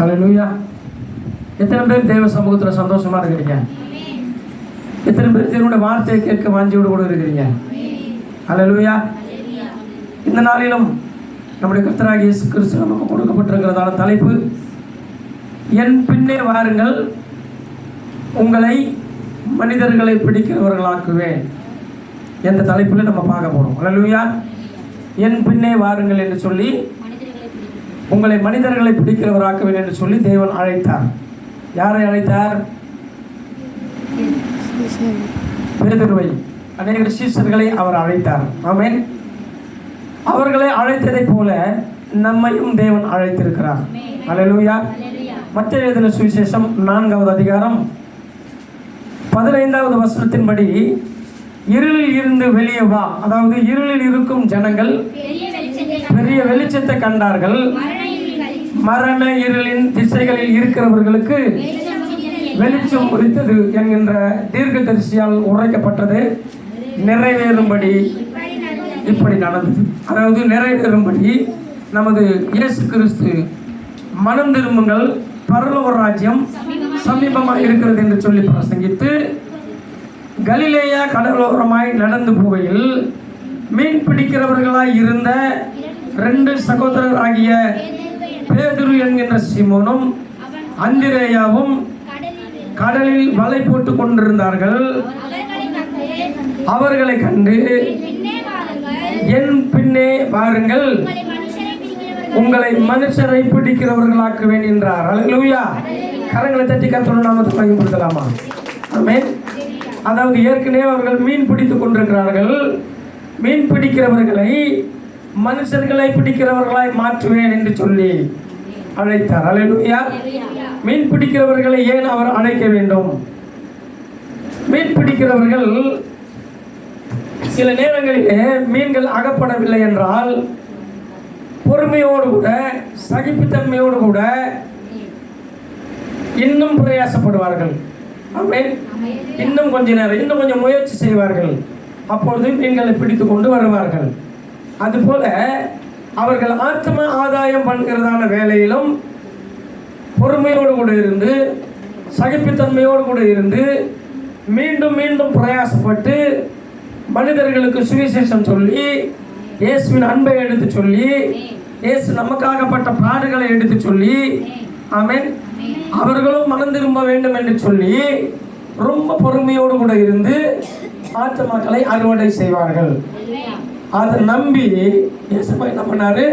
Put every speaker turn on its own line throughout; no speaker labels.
ஹல்லேலூயா. எத்தனை பேர் தேவ சமூகத்தில் சந்தோஷமா இருக்கிறீங்க? எத்தனை பேர் தேவனுடைய வார்த்தையை கேட்க வாஞ்சியோடு கூட இருக்கிறீங்க? ஹல்லேலூயா. இந்த நாளிலும் நம்முடைய கர்த்தராகிய இயேசு கிறிஸ்து நமக்கு கொடுக்கப்பட்டிருக்கிறதான தலைப்பு, என் பின்னே வாருங்கள், உங்களை மனிதர்களை பிடிக்கிறவர்களாக்குவேன். எந்த தலைப்பில் நம்ம பார்க்க போறோம். ஹல்லேலூயா. என் பின்னே வாருங்கள் என்று சொல்லி உங்களை மனிதர்களை பிடிக்கிறவராக்குவேன் என்று சொல்லி தேவன் அழைத்தார். யாரை அழைத்தார்? பேதுருவை, அநேக சீஷர்களை அவர் அழைத்தார். ஆமென். அவர்களை அழைத்ததை போல நம்மையும் தேவன் அழைத்திருக்கிறார். ஹல்லேலூயா. மத்தேயு எழுதின சுவிசேஷம் 4வது அதிகாரம் 15வது வசனத்தின்படி, இருளில் இருந்து வெளியே வா, அதாவது இருளில் இருக்கும் ஜனங்கள் பெரிய வெளிச்சத்தை கண்டார்கள், மரண இருளின் திசைகளில் இருக்கிறவர்களுக்கு வெளிச்சம் உதித்தது என்கின்ற தீர்க்கதரிசியால் உரைக்கப்பட்டது நிறைவேறும்படி இப்படி நடந்தது. அதாவது நிறைவேறும்படி நமது இயேசு கிறிஸ்து, மனம் திரும்புங்கள், பரலோக ராஜ்யம் சமீபமாக இருக்கிறது என்று சொல்லி பிரசங்கித்து கலிலேயா கடலோரமாய் நடந்து போகையில் மீன் பிடிக்கிறவர்களாய் இருந்த 2 சகோதரர் ஆகிய பேதுரு என்கின்ற சீமோனும் அந்திரேயாவும் கடலில் வலை போட்டு கொண்டிருந்தார்கள். அவர்களை கண்டு, என் பின்னே வாருங்கள், உங்களை மனுஷரை பிடிக்கிறவர்களாக்குவேன் என்றார். ஹல்லேலூயா. கரங்களை தட்டி கர்த்தருடைய நாமத்தை மகிமைப்படுத்தலாமா? ஆமென். அதாவது ஏற்கனவே அவர்கள் மீன் பிடித்துக் கொண்டிருக்கிறார்கள். மீன் பிடிக்கிறவர்களை மனுஷர்களை பிடிக்கிறவர்களாய் மாற்றுவேன் என்று சொல்லி அழைத்தார். ஹல்லேலூயா. மீன் பிடிக்கிறவர்களை ஏன் அவர் அழைக்க வேண்டும்? மீன் பிடிக்கிறவர்கள் சில நேரங்களிலே மீன்கள் அகப்படவில்லை என்றால் பொறுமையோடு கூட, சகிப்புத்தன்மையோடு கூட இன்னும் பிரயாசப்படுவார்கள். ஆமென். இன்னும் கொஞ்ச நேரம், இன்னும் கொஞ்சம் முயற்சி செய்வார்கள். அப்பொழுது மீன்களை பிடித்து கொண்டு வருவார்கள். அதுபோல அவர்கள் ஆத்ம ஆதாயம் பண்ணுகிறதான வேலையிலும் பொறுமையோடு கூட இருந்து, சகிப்புத்தன்மையோடு கூட இருந்து, மீண்டும் மீண்டும் பிரயாசப்பட்டு மனிதர்களுக்கு சுவிசேஷம் சொல்லி, இயேசுவின் அன்பை எடுத்து சொல்லி, இயேசு நமக்காகப்பட்ட பாடுகளை எடுத்து சொல்லி, ஆமென், அவர்களும் மனம் திரும்ப வேண்டும் என்று சொல்லி ரொம்ப பொறுமையோடு கூட இருந்து ஆத்மாக்களை அறுவடை செய்வார்கள். அதை நம்பி இயேசுவை என்ன பண்ணாரு?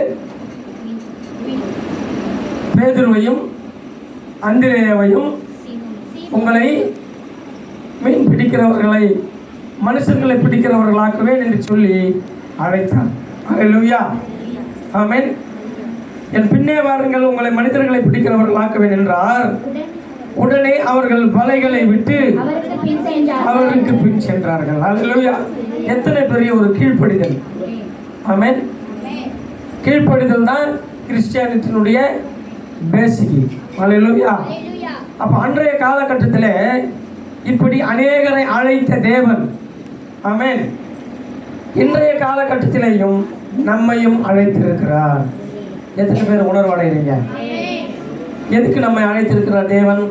பேதுருவையும் அந்திரேயாவையும் உங்களை மீன் பிடிக்கிறவர்களை மனுஷர்களை பிடிக்கிறவர்களாக்குவேன் என்று சொல்லி அழைத்தார். ஹல்லேலூயா. ஆமென். என் பின்னே வாருங்கள், உங்களை மனிதர்களை பிடிக்கிறவர்களாக்குவேன் என்றார். உடனே அவர்கள் வலைகளை விட்டு அவருக்கு பின் சென்றார்கள். ஹல்லேலூயா. எத்தனை பெரிய ஒரு கீழ்ப்படிதல். ஆமென். கீழ்ப்படிதல் தான் கிறிஸ்டியானிட்டியினுடைய பேசிக். ஹல்லேலூயா. அப்ப அன்றைய காலகட்டத்தில் இப்படி அநேகரை அழைத்த தேவன், ஆமென், இன்றைய காலகட்டத்திலேயும் நம்மையும் அழைத்திருக்கிறார். எத்தனை பேர் உணர்வு அடைகிறீங்க? எதுக்கு நம்மை அழைத்திருக்கிறார் தேவன்?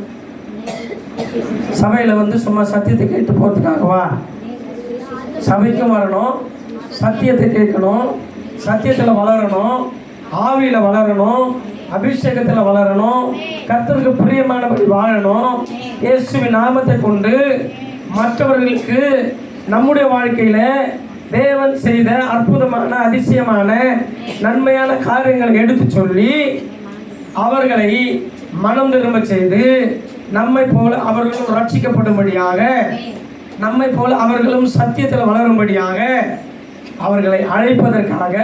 சபையில் வந்து சும்மா சத்தியத்தை கேட்டு போகிறதுக்காகவா? சபைக்கும் வரணும், சத்தியத்தை கேட்கணும், சத்தியத்தில் வளரணும், ஆவியில் வளரணும், அபிஷேகத்தில் வளரணும், கர்த்தருக்கு பிரியமானபடி வாழணும், இயேசுவின் நாமத்தை கொண்டு மற்றவர்களுக்கு நம்முடைய வாழ்க்கையில தேவன் செய்த அற்புதமான, அதிசயமான, நன்மையான காரியங்களை எடுத்து சொல்லி அவர்களை மனம் திரும்ப செய்து நம்மை போல அவர்களும் ரட்சிக்கப்படும்படியாக, நம்மை போல அவர்களும் சத்தியத்தில் வளரும்படியாக அவர்களை அழைப்பதற்காக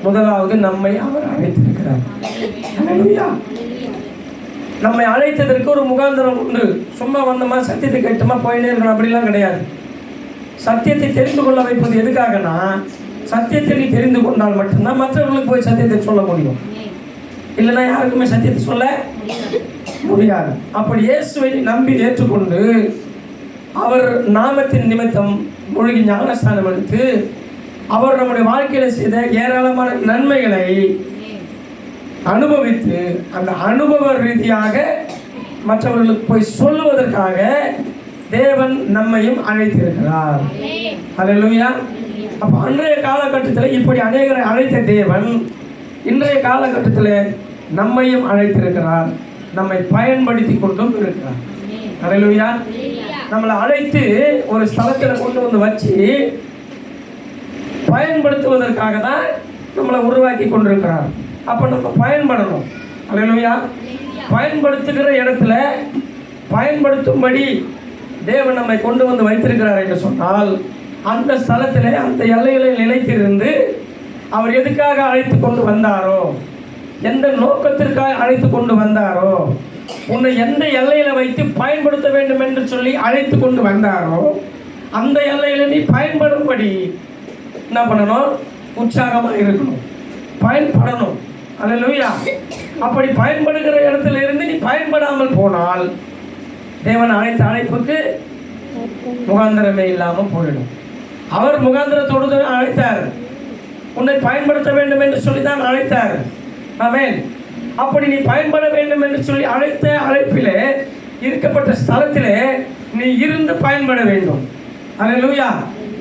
முதலாவது நம்மை அவர் அழைத்திருக்கிறார். ஹல்லேலூயா. நம்மை அழைத்ததற்கு ஒரு முகாந்திரம் உண்டு. சும்மா வந்தோமா, சத்தியத்தை கேட்டோமா, போயினே இருக்கணும் அப்படிலாம் கிடையாது. சத்தியத்தை தெரிந்து கொள்ள வைப்பது எதுக்காகனா, சத்தியத்தை நீ தெரிந்து கொண்டால் மட்டும்தான் மற்றவர்களுக்கு போய் சத்தியத்தை சொல்ல முடியும். இல்லைன்னா யாருக்குமே சத்தியத்தை சொல்ல முடியாது. அப்படி இயேசுவை நம்பி ஏற்றுக்கொண்டு அவர் நாமத்தின் நிமித்தம் மூழ்கி ஞானஸ்தானம் எடுத்து அவர் நம்முடைய வாழ்க்கையில் செய்த ஏராளமான நன்மைகளை அனுபவித்து அந்த அனுபவ ரீதியாக மற்றவர்களுக்கு போய் சொல்லுவதற்காக தேவன் நம்மையும் அழைத்திருக்கிறார். அல்லேலூயா. அப்போ அன்றைய காலகட்டத்தில் இப்படி அநேகரை அழைத்த தேவன் இன்றைய காலகட்டத்தில் நம்மையும் அழைத்திருக்கிறார், நம்மை பயன்படுத்தி கொண்டும் இருக்கிறார். அல்லேலூயா. நம்மளை அழைத்து ஒரு ஸ்தலத்தில் கொண்டு வந்து வச்சு பயன்படுத்துவதற்காக தான் நம்மளை உருவாக்கி கொண்டிருக்கிறார். அப்போ நம்ம பயன்படணும். அல்லேலூயா. பயன்படுத்துகிற இடத்துல பயன்படுத்தும்படி தேவன் நம்மை கொண்டு வந்து வைத்திருக்கிறார் என்று சொன்னால் அந்த ஸ்தலத்தில் அந்த எல்லைகளில் நிலைத்திருந்து அவர் எதுக்காக அழைத்து கொண்டு வந்தாரோ, எந்த நோக்கத்திற்காக அழைத்து கொண்டு வந்தாரோ, உன்னை எந்த எல்லையில் வைத்து பயன்படுத்த வேண்டும் என்று சொல்லி அழைத்து கொண்டு வந்தாரோ அந்த எல்லையில் நீ பயன்படும்படி என்ன பண்ணணும்? உற்சாகமாக இருக்கணும், பயன்படணும். அல்லேலூயா. அப்படி பயன்படுகிற இடத்துல இருந்து நீ பயன்படாமல் போனால் தேவன் அழைத்த அழைப்புக்கு முகாந்திரமே இல்லாமல் போயிடும். அவர் முகாந்திரத்தோடு தான் அழைத்தார், உன்னை பயன்படுத்த வேண்டும் என்று சொல்லி தான் அழைத்தார். ஆமென். அப்படி நீ பயன்பட வேண்டும் என்று சொல்லி அழைத்த அழைப்பிலே இருக்கப்பட்ட ஸ்தலத்திலே நீ இருந்து பயன்பட வேண்டும். அல்லேலூயா.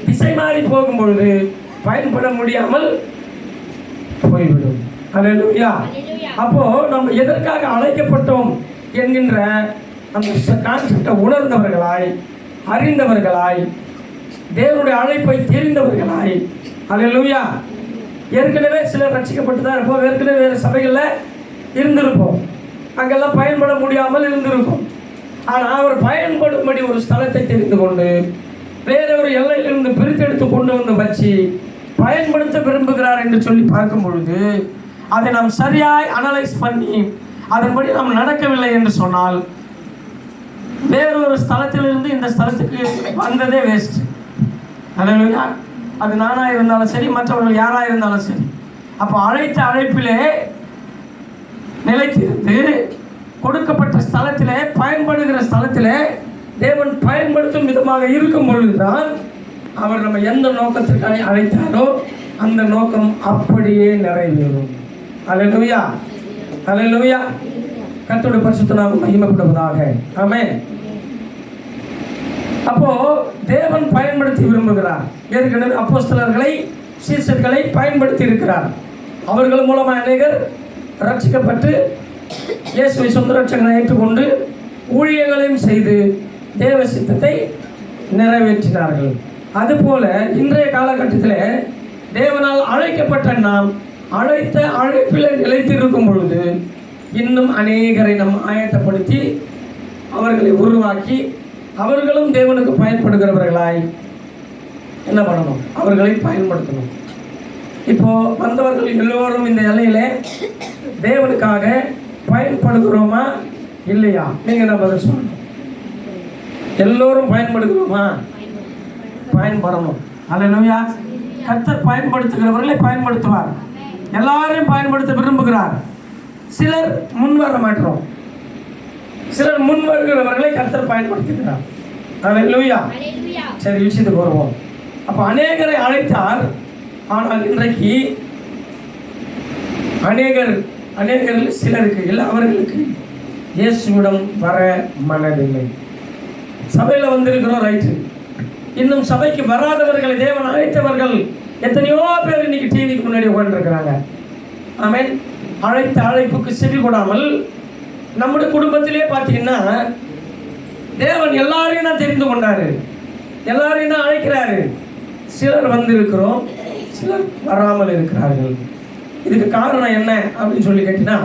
திசை மாறி போகும் பொழுது பயன்பட முடியாமல் போய்விடும். அல்லேலூயா. அப்போ நம்ம எதற்காக அழைக்கப்பட்டோம் என்கின்ற அந்த கான்செப்டை உணர்ந்தவர்களாய், அறிந்தவர்களாய், தேவனுடைய அழைப்பை தெரிந்தவர்களாய். அல்லேலூயா. ஏற்கனவே சிலர் ரட்சிக்கப்பட்டு தான் இருப்போம், ஏற்கனவே வேறு சபைகளில் இருந்திருப்போம், அங்கெல்லாம் பயன்பட முடியாமல் இருந்திருக்கும். ஆனால் அவர் பயன்படும்படி ஒரு ஸ்தலத்தை தெரிந்து கொண்டு வேறொரு எல்லையிலிருந்து பிரித்தெடுத்து கொண்டு வந்து வச்சு பயன்படுத்த விரும்புகிறார் என்று சொல்லி பார்க்கும் பொழுது அதை நாம் சரியாய் அனலைஸ் பண்ணி அதன்படி நாம் நடக்கவில்லை என்று சொன்னால் வேறொரு ஸ்தலத்திலிருந்து இந்த ஸ்தலத்துக்கு வந்ததே வேஸ்ட். அல்லேலூயா. அது நானாக இருந்தாலும் சரி, மற்றவர்கள் யாராக இருந்தாலும் சரி. அப்போ அழைத்த அழைப்பிலே நிலைத்திருந்து கொடுக்கப்பட்ட ஸ்தலத்திலே பயன்படுகிற ஸ்தலத்திலே தேவன் பயன்படுத்தும் விதமாக இருக்கும் பொழுதுதான் அவர் நம்ம எந்த நோக்கத்திற்காக அழைத்தாரோ அந்த நோக்கம் அப்படியே நிறைவேறும். அல்லேலூயா. அல்லேலூயா. கர்த்தருடைய பரிசுத்த நாமம் மகிமைப்படுவதாக. ஆமென். அப்போ தேவன் பயன்படுத்தி விரும்புகிறார். ஏற்கனவே அப்போஸ்தலர்களை, சீஷர்களை பயன்படுத்தி இருக்கிறார். அவர்கள் மூலமாக அநேகர் ரட்சிக்கப்பட்டு இயேசுவை சொந்த ரட்சகனை ஏற்றுக்கொண்டு ஊழியங்களையும் செய்து தேவ சித்தத்தை நிறைவேற்றினார்கள். அதுபோல இன்றைய காலகட்டத்தில் தேவனால் அழைக்கப்பட்ட நாம் அழைத்த அழைப்பில் நிலைத்திருக்கும் பொழுது இன்னும் அநேகரை நாம் ஆயத்தப்படுத்தி அவர்களை உருவாக்கி அவர்களும் தேவனுக்கு பயன்படுகிறவர்களாய் என்ன பண்ணணும்? அவர்களை பயன்படுத்தணும். இப்போ வந்தவர்கள் எல்லோரும் இந்த எல்லையிலே தேவனுக்காக பயன்படுகிறோமா இல்லையா? நீங்க என்ன பதில் சொல்லணும்? எல்லோரும் பயன்படுகிறோமா? பயன்படணும். அல்லேலூயா. கர்த்தர் பயன்படுத்துகிறவர்களை பயன்படுத்துவார். எல்லாரையும் பயன்படுத்த விரும்புகிறார். சிலர் முன் வர மாட்டோம், சிலர் முன் வருகிறவர்களை கர்த்தர் பயன்படுத்துகிறார். அல்லேலூயா. சரி, விஷயத்துக்கு வருவோம். அப்போ அநேகரை அழைத்தார். ஆனால் இன்றைக்கு அநேகர் சிலருக்கு இல்லை, அவர்களுக்கு இயேசுவிடம் வர மனதில்லை. சபையில் வந்திருக்கிறோம், ரைட்டு. இன்னும் சபைக்கு வராதவர்களை தேவன் அழைத்தவர்கள் எத்தனையோ பேர் இன்னைக்கு டிவிக்கு முன்னாடி உட்காந்துருக்கிறாங்க. ஆமென். அழைத்த அழைப்புக்கு செவி கொடாமல் நம்முடைய குடும்பத்திலே பார்த்தீங்கன்னா தேவன் எல்லாரையும் தான் தெரிந்து கொண்டாரு, எல்லாரையும் தான் அழைக்கிறாரு. சிலர் வந்திருக்கிறோம், சிலர் வராமல் இருக்கிறார்கள். இதுக்கு காரணம் என்ன அப்படின்னு சொல்லி கேட்டீங்கன்னா,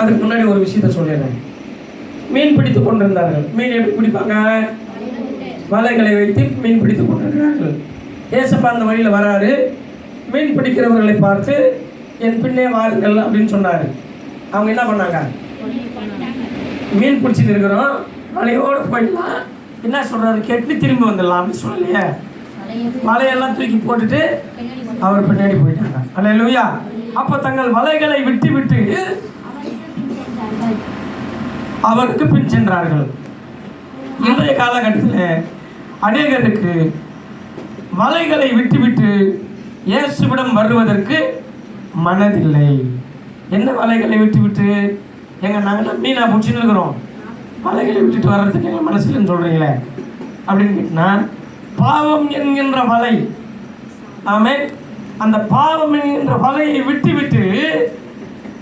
அதுக்கு முன்னாடி ஒரு விஷயத்த சொல்லிடுறேன். மீன் பிடித்து கொண்டிருந்தார்கள். மீன் எப்படி பிடிப்பாங்க? வலைகளை வைத்து மீன் பிடித்து கொண்டிருக்கிறார்கள். ஏசப்பா அந்த வழியில் வராரு. மீன் பிடிக்கிறவர்களை பார்த்து என் பின்னே வாருங்கள் அப்படின்னு சொன்னார். அவங்க என்ன பண்ணாங்க? மீன் பிடிச்சிட்டு இருக்கிறோம், வலையோடு போயிடலாம், என்ன சொல்கிறாரு கேட்டு திரும்பி வந்துடலாம் அப்படின்னு சொல்லலையே. வலையெல்லாம் தூக்கி போட்டுட்டு அவர் பின்னாடி போயிட்டாங்க. அல்லேலூயா. அப்போ தங்கள் வலைகளை விட்டு விட்டு அவருக்கு பின் சென்றார்கள். இன்றைய காலகட்டத்தில் அநேகருக்கு வலைகளை விட்டுவிட்டு இயேசுவிடம் வருவதற்கு மனதில்லை. என்ன வலைகளை விட்டு விட்டு நாங்கள்லாம் மீனா பிடிச்சின்னு இருக்கிறோம், வலைகளை விட்டுட்டு வர்றதுக்கு எங்கள் மனசுலன்னு சொல்கிறீங்களே அப்படின்னு கேட்டினா, பாவம் என்கின்ற வலை. ஆமென். அந்த பாவம் என்கின்ற வலையை விட்டு விட்டு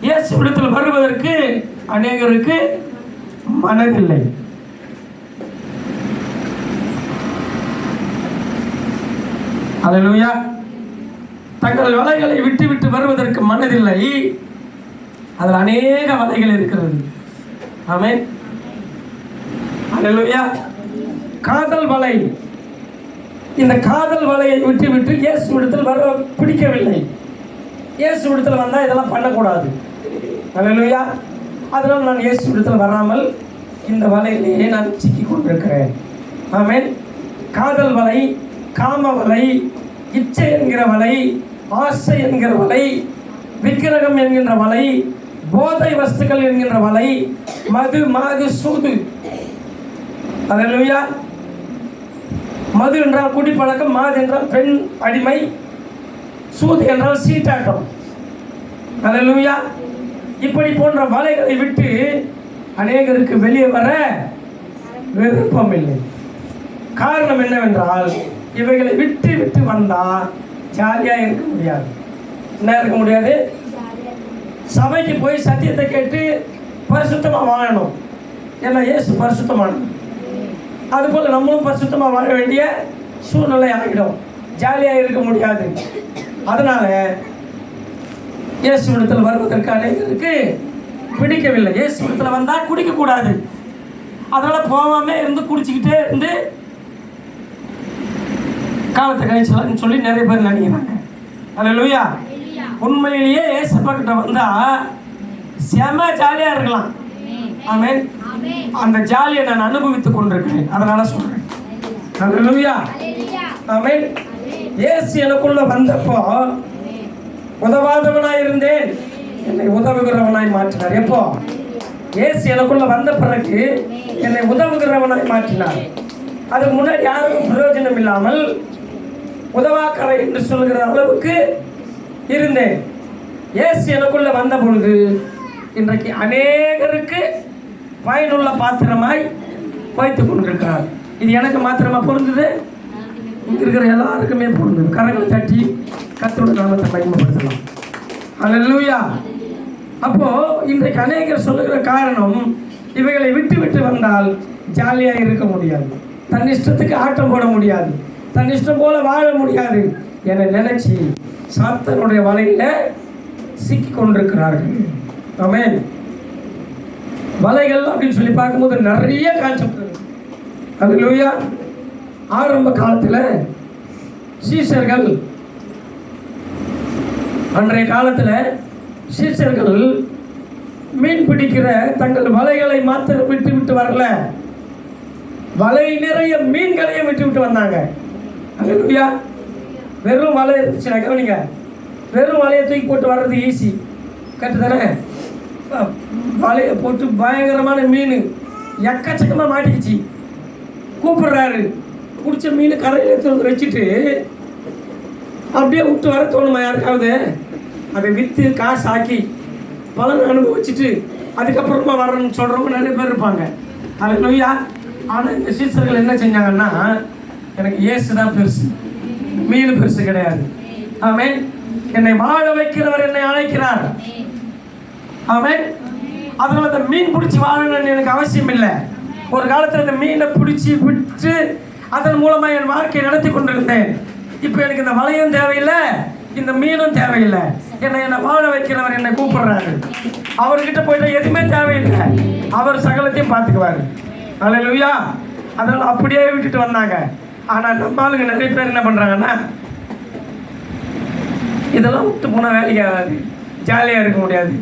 இயேசுவிடத்தில் வருவதற்கு அநேகருக்கு மனதில்லை. அல்லேலூயா. தங்கள் வலைகளை விட்டு விட்டு வருவதற்கு மனதில்லை. அதில் அநேக வலைகள் இருக்கிறது. ஆமென். அல்லேலூயா. காதல் வலை. இந்த காதல் வலையை விட்டு விட்டு இயேசுவிடத்தில் வர பிடிக்கவில்லை. இயேசுவிடத்தில் வந்தால் இதெல்லாம் பண்ணக்கூடாது. அல்லேலூயா. அதனால் நான் இயேசுவிடத்தில் வராமல் இந்த வலையிலேயே நான் சிக்கி கொண்டிருக்கிறேன். ஆமென். காதல் வலை, காம வலை, இச்சை என்கிற வலை, ஆசை என்கிற வலை, விக்கிரகம் என்கின்ற வலை, போதை வஸ்துக்கள் என்கின்ற வலை, மது, மாது, சூது. அல்லேலூயா. மது என்றால் குடிப்பழக்கம், மாது என்றால் பெண் அடிமை, சூது என்றால் சீட்டாட்டம். அல்லேலூயா. இப்படி போன்ற வலைகளை விட்டு அநேகருக்கு வெளியே வர விருப்பம் இல்லை. காரணம் என்னவென்றால், இவைகளை விட்டு விட்டு வந்தால் ஜாலியாக இருக்க முடியாது. என்ன இருக்க முடியாது? சபைக்கு போய் சத்தியத்தை கேட்டு பரிசுத்தமாக வாழணும். ஏன்னா இயேசு பரிசுத்தமானது. அதுபோல் நம்மளும் பரிசுத்தமாக வாழ வேண்டிய சூழ்நிலை ஆகிடும். ஜாலியாக இருக்க முடியாது. அதனால் இயேசுவிடத்தில் வருவதற்கு அநேகருக்கு பிடிக்கவில்லை. இயேசுவிடத்தில் வந்தால் குடிக்கக்கூடாது. அதனால் போகாமல் இருந்து குடிச்சிக்கிட்டே இருந்து காலத்தை கழிச்சலாம்னு சொல்லி நிறைய பேர் நினைக்கிறாங்க. அல்லேலூயா. உண்மையிலேயே இயேசப்பா கிட்ட வந்தால் செம ஜாலியாக இருக்கலாம். ஆமென். அந்த ஜாலியை நான் அனுபவித்துக் கொண்டிருக்கிறேன். அதனால சொல்றேன். அல்லேலூயா. ஆமென். இயேசு எனக்குள்ள வந்தப்போ உதவாதவனாய் இருந்தேன், என்னை உதவுகிறவனாய் மாற்றினார். எப்போ? இயேசு எனக்குள்ள வந்த பிறகு என்னை உதவுகிறவனாய் மாற்றினார். அதுக்கு முன்னாடி யாருக்கும் பிரயோஜனம் இல்லாமல் உதவாக்கரை என்று சொல்லுகிற அளவுக்கு இருந்தேன். இயேசு எனக்குள்ள வந்த பொழுது இன்றைக்கு அநேகருக்கு பயனுள்ள பாத்திரமாய் வைத்துக் கொண்டிருக்கிறார். இது எனக்கு மாத்திரமா பொருந்தது? இங்க இருக்கிற எல்லாருக்குமே பொருந்தது. கரங்களை தட்டி கர்த்தருடைய நாமத்தை பயன்படுத்தலாம். அல்லேலூயா. அப்போ இன்றைக்கு அநேகர் சொல்லுகிற காரணம், இவைகளை விட்டு விட்டு வந்தால் ஜாலியாக இருக்க முடியாது, தன் இஷ்டத்துக்கு ஆட்டம் போட முடியாது, தன் இஷ்டம் போல வாழ முடியாது என நினைச்சு சாத்தானுடைய வலையில சிக்கி கொண்டிருக்கிறார்கள். ஆமென். வலைகள் அப்படின்னு சொல்லி பார்க்கும்போது நிறைய கான்செப்ட் இருக்கு. அல்லேலூயா. ஆரம்ப காலத்தில் சீஷர்கள், அன்றைய காலத்தில் சீஷர்கள் மீன் பிடிக்கிற தங்கள் வலைகளை மாத்திரம் விட்டு விட்டு வரல, வலை நிறைய மீன்களையும் விட்டு விட்டு வந்தாங்க. அல்லேலூயா. வெறும் வலை இருந்துச்சுன்னா கவனிங்க, வெறும் வலையை தூக்கி போட்டு வர்றது ஈஸி, கரெக்டு தானே? வலையை போட்டு பயங்கரமான மீன் எக்கச்சக்கமாக மாட்டிக்கிச்சு. கூப்பிடுறாரு, பிடிச்ச மீன் கரையில் எடுத்து வச்சுட்டு அப்படியே விட்டு வர தோணுமா யாருக்காவது? அதை விற்று காசு ஆக்கி பலன் அனுபவிச்சுட்டு அதுக்கப்புறமா வரணும்னு சொல்கிறவங்க நிறைய பேர் இருப்பாங்க. அல்லேலூயா. ஆனால் இந்த சீசர்கள் என்ன செஞ்சாங்கன்னா, எனக்கு இயேசு தான் பெருசு, மீன் பெருசு கிடையாது. ஆமென். என்னை வாழ வைக்கிறவர் என்னை அழைக்கிறார். ஆமென். அதனால அந்த மீன் பிடிச்சி வாழணும்னு எனக்கு அவசியம் இல்லை. ஒரு காலத்தில் இந்த மீனை பிடிச்சி விட்டு அதன் மூலமாக என் வாழ்க்கையை நடத்தி கொண்டிருந்தேன். இப்போ எனக்கு இந்த வலையும் தேவையில்லை, இந்த மீனும் தேவையில்லை. என்னை வாழ வைக்கிறவர் என்னை கூப்பிடுறாரு. அவர்கிட்ட போயிட்டு எதுவுமே தேவையில்லை, அவர் சகலத்தையும் பார்த்துக்குவார். அல்லேலூயா. அதனால் அப்படியே விட்டுட்டு வந்தாங்க. ஆனால் நம்ம ஆளுங்க நிறைய பேர் என்ன பண்ணுறாங்கன்னா, இதெல்லாம் விட்டு போனால் வேலைக்கு ஆகாது, ஜாலியாக இருக்க முடியாது,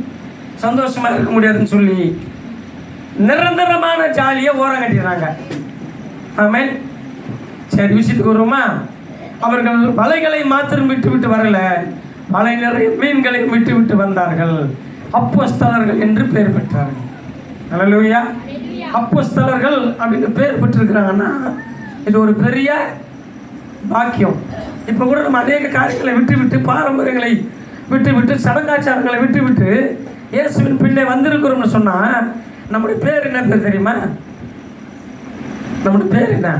சந்தோஷமாக இருக்க முடியாதுன்னு சொல்லி நிரந்தரமான ஜாலியை ஓரம் கட்டிடுறாங்க. ஆமென். சரி, விஷயத்துக்கு வருவோமா? அவர்கள் வலைகளை மாத்திரம் விட்டு விட்டு வரல, வலை நிறைய மீன்களை விட்டு விட்டு வந்தார்கள். அப்போஸ்தலர்கள் என்று பெயர் பெற்றார்கள். அல்லேலூயா. அப்போஸ்தலர்கள் அப்படின்னு பெயர் பெற்றிருக்கிறாங்கன்னா இது ஒரு பெரிய பாக்கியம். இப்போ கூட நம்ம அநேக காரியங்களை விட்டு விட்டு பாரம்பரியங்களை விட்டு சடங்காச்சாரங்களை விட்டு இயேசுவின் பின்னே வந்திருக்கிறோம்னு சொன்னா நம்முடைய பேர் என்ன பேர் தெரியுமா? நம்முடைய பேர் என்ன?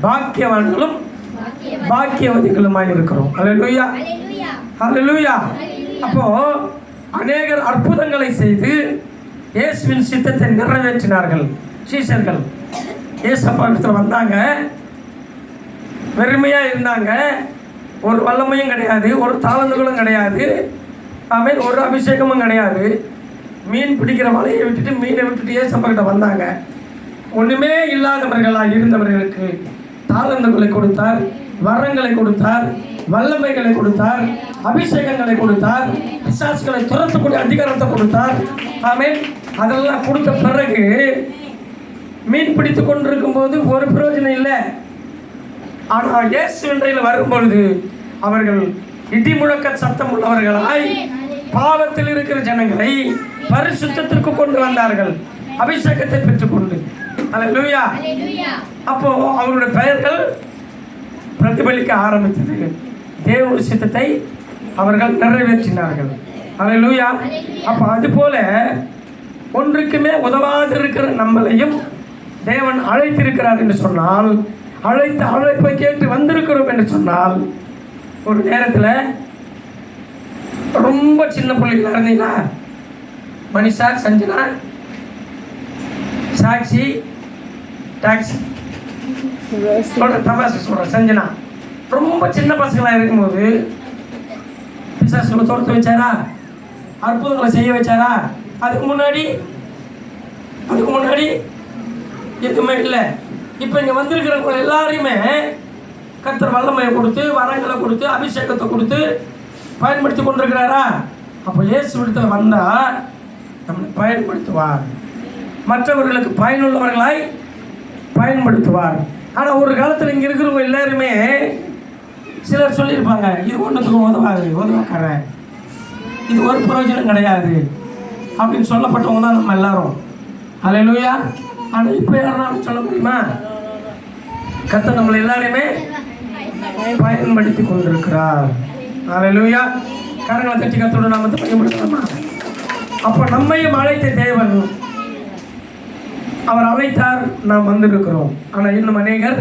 பாக்கியவான்களும் பாக்கியவதிகளுமாய் இருக்கிறோம். அல்லேலூயா, அல்லேலூயா. அப்போ அநேகர் அற்புதங்களை செய்து இயேசுவின் சித்தத்தை நிறைவேற்றினார்கள். சீஷர்கள் இயேசப்பா இடத்துல வந்தாங்க, வெறுமையா இருந்தாங்க, ஒரு வல்லமையும் கிடையாது, ஒரு தாளந்துகளும் கிடையாது, ஆமென், ஒரு அபிஷேகமும் கிடையாது. மீன் பிடிக்கிற வலையை விட்டுட்டு மீனை விட்டுட்டு இயேசப்பா கிட்ட வந்தாங்க. ஒண்ணுமே இல்லாதவர்களாக இருந்தவர்களுக்கு தாளந்துகளை கொடுத்தார், வரங்களை கொடுத்தார், வல்லமைகளை கொடுத்தார், அபிஷேகங்களை கொடுத்தார், பிசாசுகளை துரத்தக்கூடிய அதிகாரத்தை கொடுத்தார். ஆமென். அதெல்லாம் கொடுத்த பிறகு மீன் பிடித்து கொண்டிருக்கும் போது ஒரு பிரயோஜனம் இல்லை. ஆனால் இயேசு இன்றையில் வரும்பொழுது அவர்கள் இடி முழக்க சத்தம் உள்ளவர்களாய் பாவத்தில் இருக்கிற ஜனங்களை பரிசுத்தத்திற்கு கொண்டு வந்தார்கள், அபிஷேகத்தை பெற்றுக்கொண்டு. அல்லேலூயா. அப்போ அவருடைய பெயர்கள் பிரதிபலிக்க ஆரம்பித்தது. தேவனுடைய சித்தத்தை அவர்கள் நிறைவேற்றினார்கள். அல்லேலூயா. அப்போ அதுபோல ஒன்றுக்குமே உதவாது இருக்கிற நம்மளையும் தேவன் அழைத்திருக்கிறார் என்று சொன்னால், அழைப்பை கேட்டு வந்திருக்கிறோம் என்று சொன்னால், ஒரு நேரத்தில் ரொம்ப சின்ன பிள்ளைகளா இருந்தீங்களா, மனிஷா, சஞ்சனா, சாக்ஷி, டாக்ஸி தமாசு சொல்கிறேன், சஞ்சனா ரொம்ப சின்ன பசங்களாக இருக்கும்போது பிசாசுகளை துரத்து வச்சாரா, அற்புதங்களை செய்ய வச்சாரா? அதுக்கு முன்னாடி எதுவுமே இல்லை. இப்போ இங்கே வந்திருக்கிறவங்க எல்லாரையுமே கர்த்தர் வல்லமையை கொடுத்து, வரங்களை கொடுத்து, அபிஷேகத்தை கொடுத்து பயன்படுத்தி கொண்டிருக்கிறாரா? அப்போ இயேசு விடத்தில் வந்தால் நம்மளை பயன்படுத்துவார், மற்றவர்களுக்கு பயனுள்ளவர்களாய் பயன்படுத்துவார். ஆனால் ஒரு காலத்தில் இங்கே இருக்கிறவங்க எல்லாருமே சிலர் சொல்லியிருப்பாங்க, இது ஒன்றுத்துக்கும் உதவாக்காரன், இது ஒரு பிரயோஜனம் கிடையாது அப்படின்னு சொல்லப்பட்டவங்க தான் நம்ம எல்லாரும். அல்லேலூயா. ஆனால் இப்போ யாரும் சொல்ல முடியுமா? கர்த்தர் நம்மளை எல்லாரையுமே பயன்படுத்தி கொண்டிருக்கிறார். அல்லேலூயா. கரங்களை தட்டி கர்த்தரோட நாமத்தை பயன்படுத்தலாமா? அப்போ நம்மையும் அழைத்த தேவன், அவர் அழைத்தார், நாம் வந்திருக்கிறோம். ஆனால் இன்னும் அநேகர்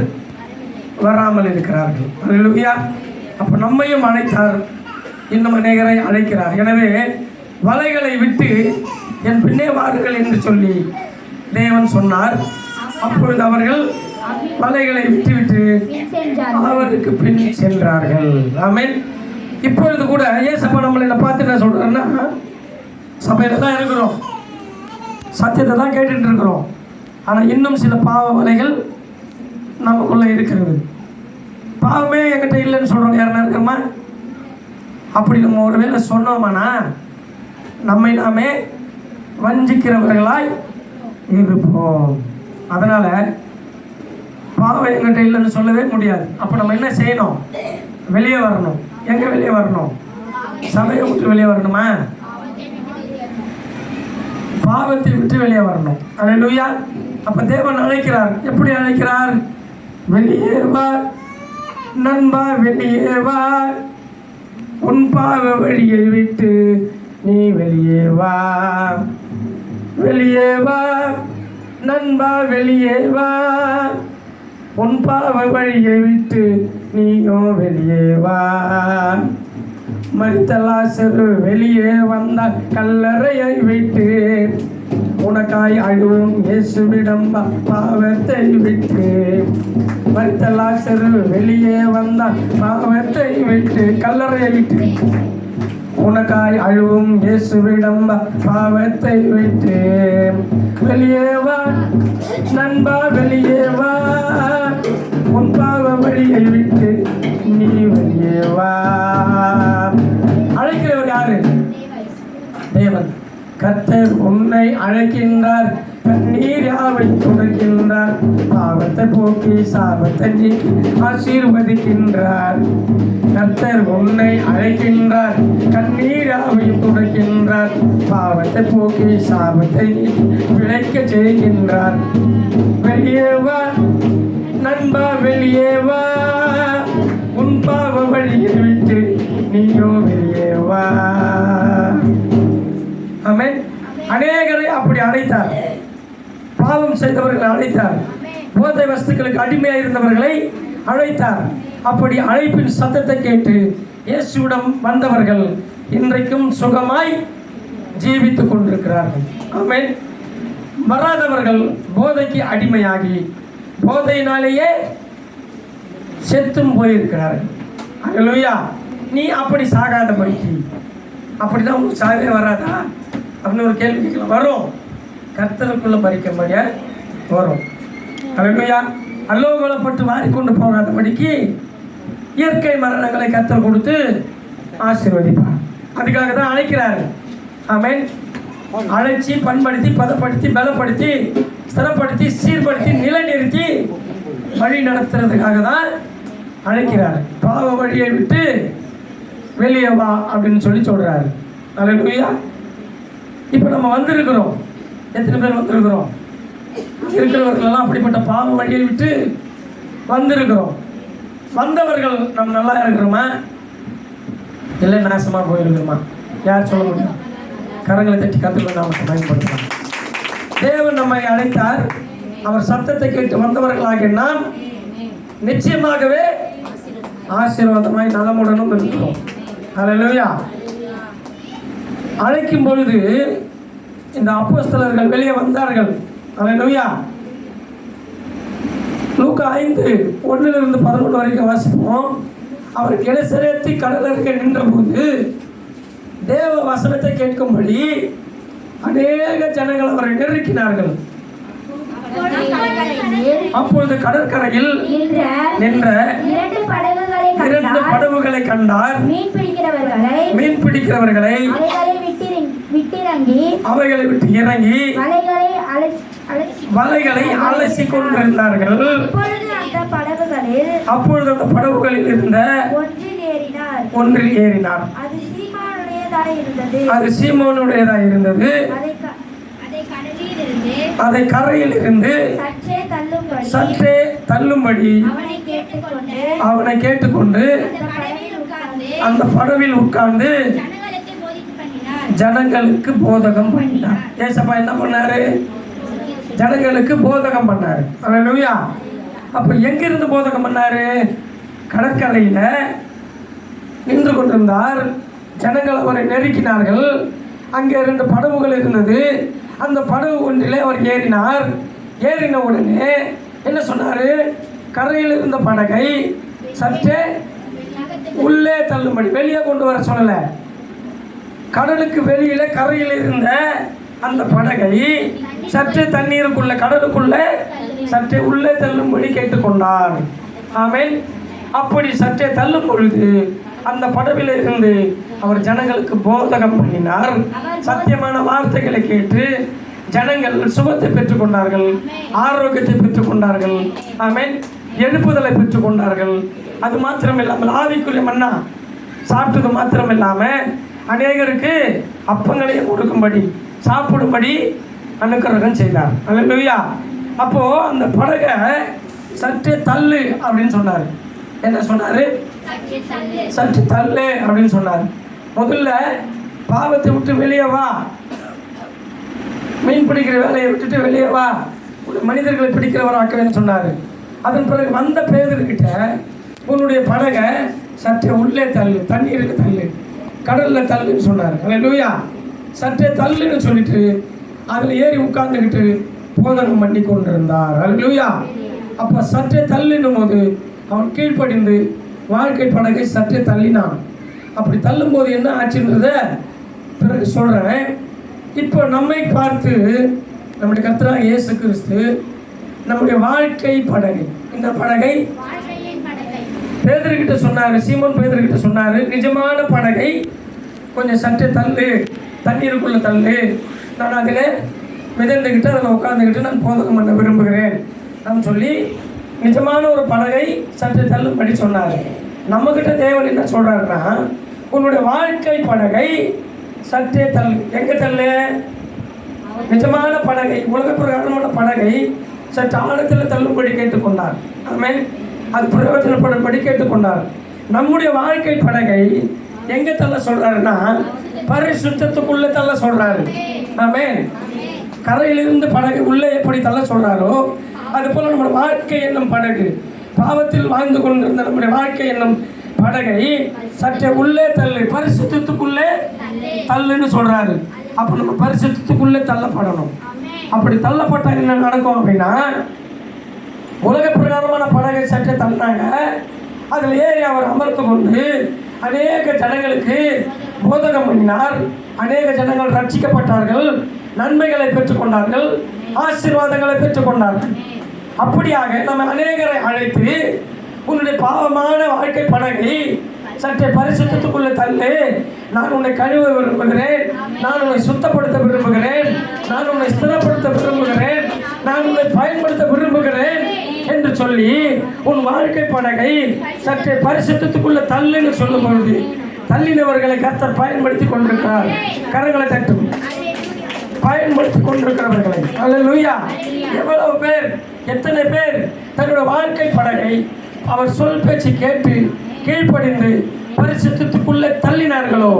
வராமல் இருக்கிறார்கள். அல்லேலூயா. அப்போ நம்மையும் அழைத்தார், இன்னும் அநேகரை அழைக்கிறார். எனவே வலைகளை விட்டு என் பின்னே வாருங்கள் என்று சொல்லி தேவன் சொன்னார். அப்பொழுது அவர்கள் வலைகளை விட்டுவிட்டு அவருக்கு பின் சென்றார்கள். ஆமென். இப்பொழுது கூட ஏசப்பா நம்மளை பார்த்து என்ன சொல்றாருன்னா, சபையில தான் இருக்கிறோம், சத்தியத்தை தான் கேட்டுட்டு இருக்கிறோம், ஆனால் இன்னும் சில பாவ வலைகள் நமக்குள்ள இருக்கிறது. பாவமே என்கிட்ட இல்லைன்னு சொல்றோம். யாருன்னா இருக்கிறோமா? அப்படி நம்ம ஒரு வேளை சொன்னோமானா நம்மை நாமே வஞ்சிக்கிறவர்களாய் இருப்போம். அதனால பாவம் என்கிட்ட இல்லைன்னு சொல்லவே முடியாது. அப்போ நம்ம என்ன செய்யணும்? வெளியே வரணும். எங்க வெளியே வரணும்? சபையை விட்டு வெளியே வரணுமா? பாவத்தை விட்டு வெளியே வரணும். அல்லேலூயா. அப்ப தேவன் அழைக்கிறார். எப்படி அழைக்கிறார்? வெளியே வா நண்பா, வெளியே வா, உன் பாவ வழியை விட்டு நீ வெளியே வா. வெளியே வா நண்பா, வெளியே வா, உன் பாவ வழியை விட்டு நீயோ வெளியே வா. மரித்த லாசரு வெளியே வந்தார் கல்லறையை விட்டு, உனக்காய் அழுவும் இயேசுவிடம் பாவத்தை விட்டு. மரித்த லாசரு வெளியே வந்தார் பாவத்தை விட்டு, கல்லறையை விட்டு, உனக்காய் அழுவும் இயேசுவிடம் பாவத்தை விட்டு. வெளியே வா நண்பா, வெளியே வா, உன் பாவ வழியை விட்டு நீ வெளியே வா. அழைக்கிறவர் யாரு? தேவன். கர்த்தர் உன்னை அழைக்கின்றார், கண்ணீர் யாவை துடைக்கின்றார், பாவத்தை போக்கி சாபத்தை நீக்கி ஆசீர்வதிக்கின்றார். கர்த்தர் உன்னை அழைக்கின்றார், கண்ணீர் யாவையும் துடைக்கின்றார், பாவத்தை போக்கி சாபத்தை நீக்கி பிழைக்க செய்கின்றார். வெளியே வா நண்பா, வெளியே வா, உன் பாவ வழியை விட்டு நீயோ வெளியே வா. அநேகரை அப்படி அழைத்தார். பாவம் செய்தவர்களை அழைத்தார். போதை வஸ்துக்களுக்கு அடிமையாக இருந்தவர்களை அழைத்தார். அப்படி அழைப்பின் சத்தத்தை கேட்டு இயேசுவிடம் வந்தவர்கள் இன்றைக்கும் சுகமாய் ஜீவித்துக் கொண்டிருக்கிறார்கள். ஆமென். வராதவர்கள் போதைக்கு அடிமையாகி போதையினாலேயே செத்தும் போயிருக்கிறார்கள். அல்லேலூயா. நீ அப்படி சாகாதபடிக்கு, அப்படின்னா உங்களுக்கு சாகவே வராதா அப்படின்னு ஒரு கேள்வி கேட்கலாம். வரும், கர்த்தருக்குள்ள பறிக்கும்படியா வரும். அல்லேலூயா. அல்லோகலப்பட்டு மாறிக்கொண்டு போகாதபடிக்கு இயற்கை மரணங்களை கர்த்தர் கொடுத்து ஆசீர்வதிப்பார். அதுக்காக தான் அழைக்கிறாரு. ஆமென். அழைச்சி பண்படுத்தி பதப்படுத்தி பலப்படுத்தி ஸ்திரப்படுத்தி சீர்படுத்தி நிலைநிறுத்தி வழி நடத்துறதுக்காக தான் அழைக்கிறார். பாவ வழியை விட்டு வெளியே வா அப்படின்னு சொல்றாரு. அல்லேலூயா. இப்போ நம்ம வந்திருக்கிறோம். எத்தனை பேர் வந்திருக்கிறோம்? இருக்கிறவர்களெல்லாம் அப்படிப்பட்ட பாவ வழியை விட்டு வந்திருக்கிறோம். வந்தவர்கள் நம்ம நல்லா இருக்கிறோமா இல்லை நாசமாக போயிருக்கிறோமா? யார் சொல்ல முடியும்? கரங்களை தட்டி கற்றுக்கொண்டு நமக்கு பயன்படுத்தலாம். தேவன் நம்மை அழைத்தார். அவர் சத்தத்தை கேட்டு வந்தவர்களாகிய நாம் நிச்சயமாகவே ஆசீர்வாதமாய் நலமுடனும் இருக்கிறோம். அல்லேலூயா. அழைக்கும் பொழுது இந்த அப்போஸ்தலர்கள் வெளியே வந்தார்கள். அல்லேலூயா. லூக்கா 5:1-11 வரைக்கும் வாசிப்போம். அவர் கெனசரேத்து கடலருகே நின்றபோது தேவ வசனத்தை கேட்கும்படி அநேக ஜனங்கள் அவரை நெருக்கினார்கள். அப்பொழுது கடற்கரையில் நின்ற 2 படகுகளை கண்டார். மீன் பிடிக்கிறவர்களை அவைகளை விட்டு இறங்கி வலைகளை அலசி கொண்டிருந்தார்கள். அப்பொழுது அந்த படகுகளில் இருந்த ஒன்றில் ஏறினார். அது சீமோனுடையதாக இருந்தது. அதை கரையில் இருந்து சற்றே தள்ளும்படி அவனை கேட்டுக்கொண்டு அந்த படவில் உட்கார்ந்து ஜனங்களுக்கு போதகம் பண்ணினார். ஏசப்பா என்ன பண்ணாரு? ஜனங்களுக்கு போதகம் பண்ணாரு. அல்லேலூயா. அப்போ எங்கிருந்து போதகம் பண்ணாரு? கடற்கரையில் நின்று கொண்டிருந்தார். ஜனங்கள் அவரை நெருக்கினார்கள். அங்கே 2 படகுகள் இருந்தது. அந்த படகு ஒன்றிலே அவர் ஏறினார். ஏறின உடனே என்ன சொன்னார்? கரையில் இருந்த படகை சற்றே உள்ளே தள்ளும்படி, வெளியே கொண்டு வர சொல்லலை. கடலுக்கு வெளியில கரையில் இருந்த அந்த படகை சற்றே தண்ணீருக்குள்ள கடலுக்குள்ள சற்றே உள்ளே தள்ளும்படி கேட்டுக்கொண்டார். ஆமென். அப்படி சற்றே தள்ளும் பொழுது அந்த படவில் இருந்து அவர் ஜனங்களுக்கு போதகம் பண்ணினார். சத்தியமான வார்த்தைகளை கேட்டு ஜனங்கள் சுகத்தை பெற்றுக்கொண்டார்கள், ஆரோக்கியத்தை பெற்றுக்கொண்டார்கள். ஆமென். எழுப்புதலை பெற்றுக்கொண்டார்கள். அது மாத்திரம் இல்லாமல் ஆவிக்குரிய மன்னா சாப்பிட்டது மாத்திரம் இல்லாமல் அநேகருக்கு அப்பங்களையும் கொடுக்கும்படி சாப்பிடும்படி அனுக்கிரகம் செய்தார். அல்லேலூயா. அப்போ அந்த படகை சற்றே தள்ளு அப்படின்னு சொன்னார். என்ன சொன்னார்? சற்று தள்ளு அப்படின்னு சொன்னார். முதல்ல பாவத்தை விட்டு வெளியே வா, மீன் பிடிக்கிற வேலையை விட்டுட்டு வெளியே வா, மனிதர்களை பிடிக்கிறவராக்கவேன்னு சொன்னார். அதன் பிறகு வந்த பேதர்கிட்ட உன்னுடைய படகை சற்றே உள்ளே தள்ளு, தண்ணீருக்கு தள்ளு, கடலில் தள்ளுன்னு சொன்னார். அல்லேலூயா. சற்றே தள்ளுன்னு சொல்லிட்டு அதில் ஏறி உட்கார்ந்துக்கிட்டு போதகம் பண்ணி கொண்டிருந்தார். அல்லேலூயா. அப்போ சற்றே தள்ளுன்னும் போது அவன் கீழ்ப்படிந்து வாழ்க்கை படகை சற்றே தள்ளினான். அப்படி தள்ளும்போது என்ன ஆச்சுன்றத பிறகு சொல்கிறேன். இப்போ நம்மை பார்த்து நம்முடைய கர்த்தராகிய இயேசு கிறிஸ்து நம்முடைய வாழ்க்கை படகை, இந்த படகை பேதுருக்கிட்ட சொன்னார். சீமோன் பேதுருக்கிட்ட சொன்னார், நிஜமான படகை கொஞ்சம் சற்றே தள்ளு, தண்ணீருக்குள்ளே தள்ளு, நான் அதில் மிதந்துக்கிட்டு அதில் உட்காந்துக்கிட்டு நான் போதகம் பண்ண விரும்புகிறேன் நான் சொல்லி நிஜமான ஒரு படகை சற்றே தள்ளும்படி சொன்னார். நம்மக்கிட்ட தேவன் என்ன சொல்கிறாருன்னா, உன்னுடைய வாழ்க்கை படகை சற்றே தள்ளு. எங்கே தள்ளு? நிஜமான படகை, உலக பிரகாரமான படகை சற்று ஆழத்தில் தள்ளும்படி கேட்டுக்கொண்டார். ஆமென். அது பிரயோஜனப்படும்படி கேட்டுக்கொண்டார். நம்முடைய வாழ்க்கை படகை எங்கே தள்ள சொல்கிறாருன்னா, பரிசுத்தத்துக்குள்ளே தள்ள சொல்கிறாரு. ஆமென். கரையிலிருந்து படகு உள்ளே எப்படி தள்ள சொல்றாரோ அது போல நம்முடைய வாழ்க்கை என்னும் படகு, பாவத்தில் வாழ்ந்து கொண்டிருந்த நம்முடைய வாழ்க்கை என்னும் படகை சற்றே உள்ளே தள்ளு, பரிசுத்தத்துக்குள்ளே தள்ளுன்னு சொல்றாரு. அப்ப நம்ம பரிசுத்தத்துக்குள்ளே தள்ளப்படணும். அப்படி தள்ளப்பட்டா என்ன நடக்கும் அப்படின்னா, உலக பிரகாரமான படகை சற்றே தள்ளினாங்க. அதில் ஏறி அவர் அமர்ந்து கொண்டு அநேக ஜனங்களுக்கு போதகம் பண்ணினார். அநேக ஜனங்கள் ரட்சிக்கப்பட்டார்கள், நன்மைகளை பெற்றுக்கொண்டார்கள், ஆசீர்வாதங்களை பெற்றுக்கொண்டார்கள். அப்படியாக நம்ம அநேகரை அழைத்து உன்னுடைய பாவமான வாழ்க்கை படகை சற்றே பரிசுத்தத்துக்குள்ளே தள்ளு, நான் உன்னை கழுவ விரும்புகிறேன், நான் உன்னை சுத்தப்படுத்த விரும்புகிறேன், நான் உன்னை ஸ்திரப்படுத்த விரும்புகிறேன், நான் உன்னை பயன்படுத்த விரும்புகிறேன் என்று சொல்லி உன் வாழ்க்கை படகை சற்றே பரிசுத்தத்துக்குள்ள தள்ளுன்னு சொல்லும் பொழுது தள்ளினவர்களை கர்த்தர் பயன்படுத்தி கொண்டிருக்கிறார். கரங்களை தட்டும். பயன்படுத்தி கொண்டிருக்கிறவர்களை. அல்லேலூயா. எவ்வளவு பேர், எத்தனை பேர் தன்னுடைய வாழ்க்கை படகை அவர் சொல் பேச்சு கேட்டு கீழ்ப்படிந்து பரிசுத்தத்துக்குள்ளே தள்ளினார்களோ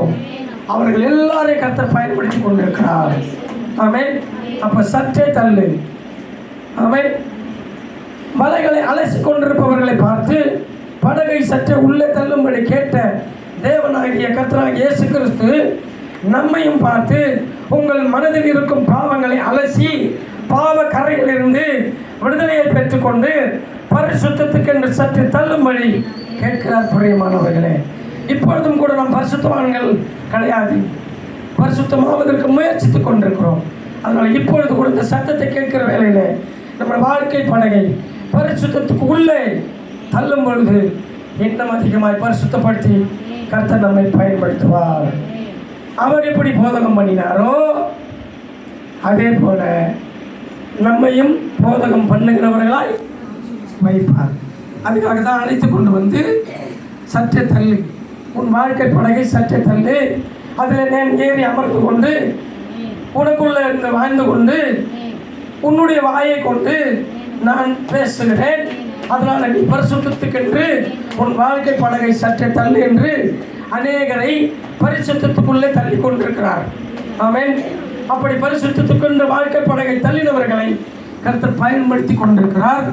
அவர்கள் எல்லாரையும் கர்த்தர் பயன்படுத்தி கொண்டிருக்கிறார். ஆமென். அப்ப சற்றே தள்ளு. ஆமென். மலைகளை அலசி கொண்டிருப்பவர்களை பார்த்து படகை சற்றே உள்ளே தள்ளும்படி கேட்ட தேவனாகிய கர்த்தராகிய இயேசு கிறிஸ்து நம்மையும் பார்த்து உங்கள் மனதில் இருக்கும் பாவங்களை அலசி பாவ கரையிலிருந்து விடுதலையை பெற்றுக்கொண்டு பரிசுத்தத்துக்கென்று சற்று தள்ளும்படி கேட்கிறார். பிரியமானவர்களே, இப்பொழுதும் கூட நாம் பரிசுத்தவான்கள் கிடையாது, பரிசுத்தமாவதற்கு முயற்சித்துக் கொண்டிருக்கிறோம். அதனால் இப்பொழுது கூட இந்த சத்தத்தை கேட்கிற வேளையில் நம்ம வாழ்க்கை படகை பரிசுத்தத்துக்கு உள்ளே தள்ளும் பொழுது இன்னும் அதிகமாய் பரிசுத்தப்படுத்தி கர்த்தர் நம்மை பயன்படுத்துவார். அவர் எப்படி போதகம் பண்ணினாரோ அதே போல நம்மையும் போதகம் பண்ணுகிறவர்களாய் வைப்பார். அதுக்காக தான் அழைத்து கொண்டு வந்து சற்றே தள்ளு, உன் வாழ்க்கை படகை சற்றே தள்ளு, அதில் நான் ஏறி அமர்ந்து கொண்டு உனக்குள்ள இருந்து வாழ்ந்து கொண்டு உன்னுடைய வாயை கொண்டு நான் பேசுகிறேன், அதனால் நீ பரிசுத்தத்துக்கென்று உன் வாழ்க்கை படகை சற்றே தள்ளு என்று அநேகரை பரிசுத்தத்துக்குள்ளே தள்ளி கொண்டிருக்கிறார். ஆமென். அப்படி பரிசுத்தத்துக்கென்று வாழ்க்கை படகை தள்ளினவர்களை கர்த்தர் பயன்படுத்தி கொண்டிருக்கிறார்,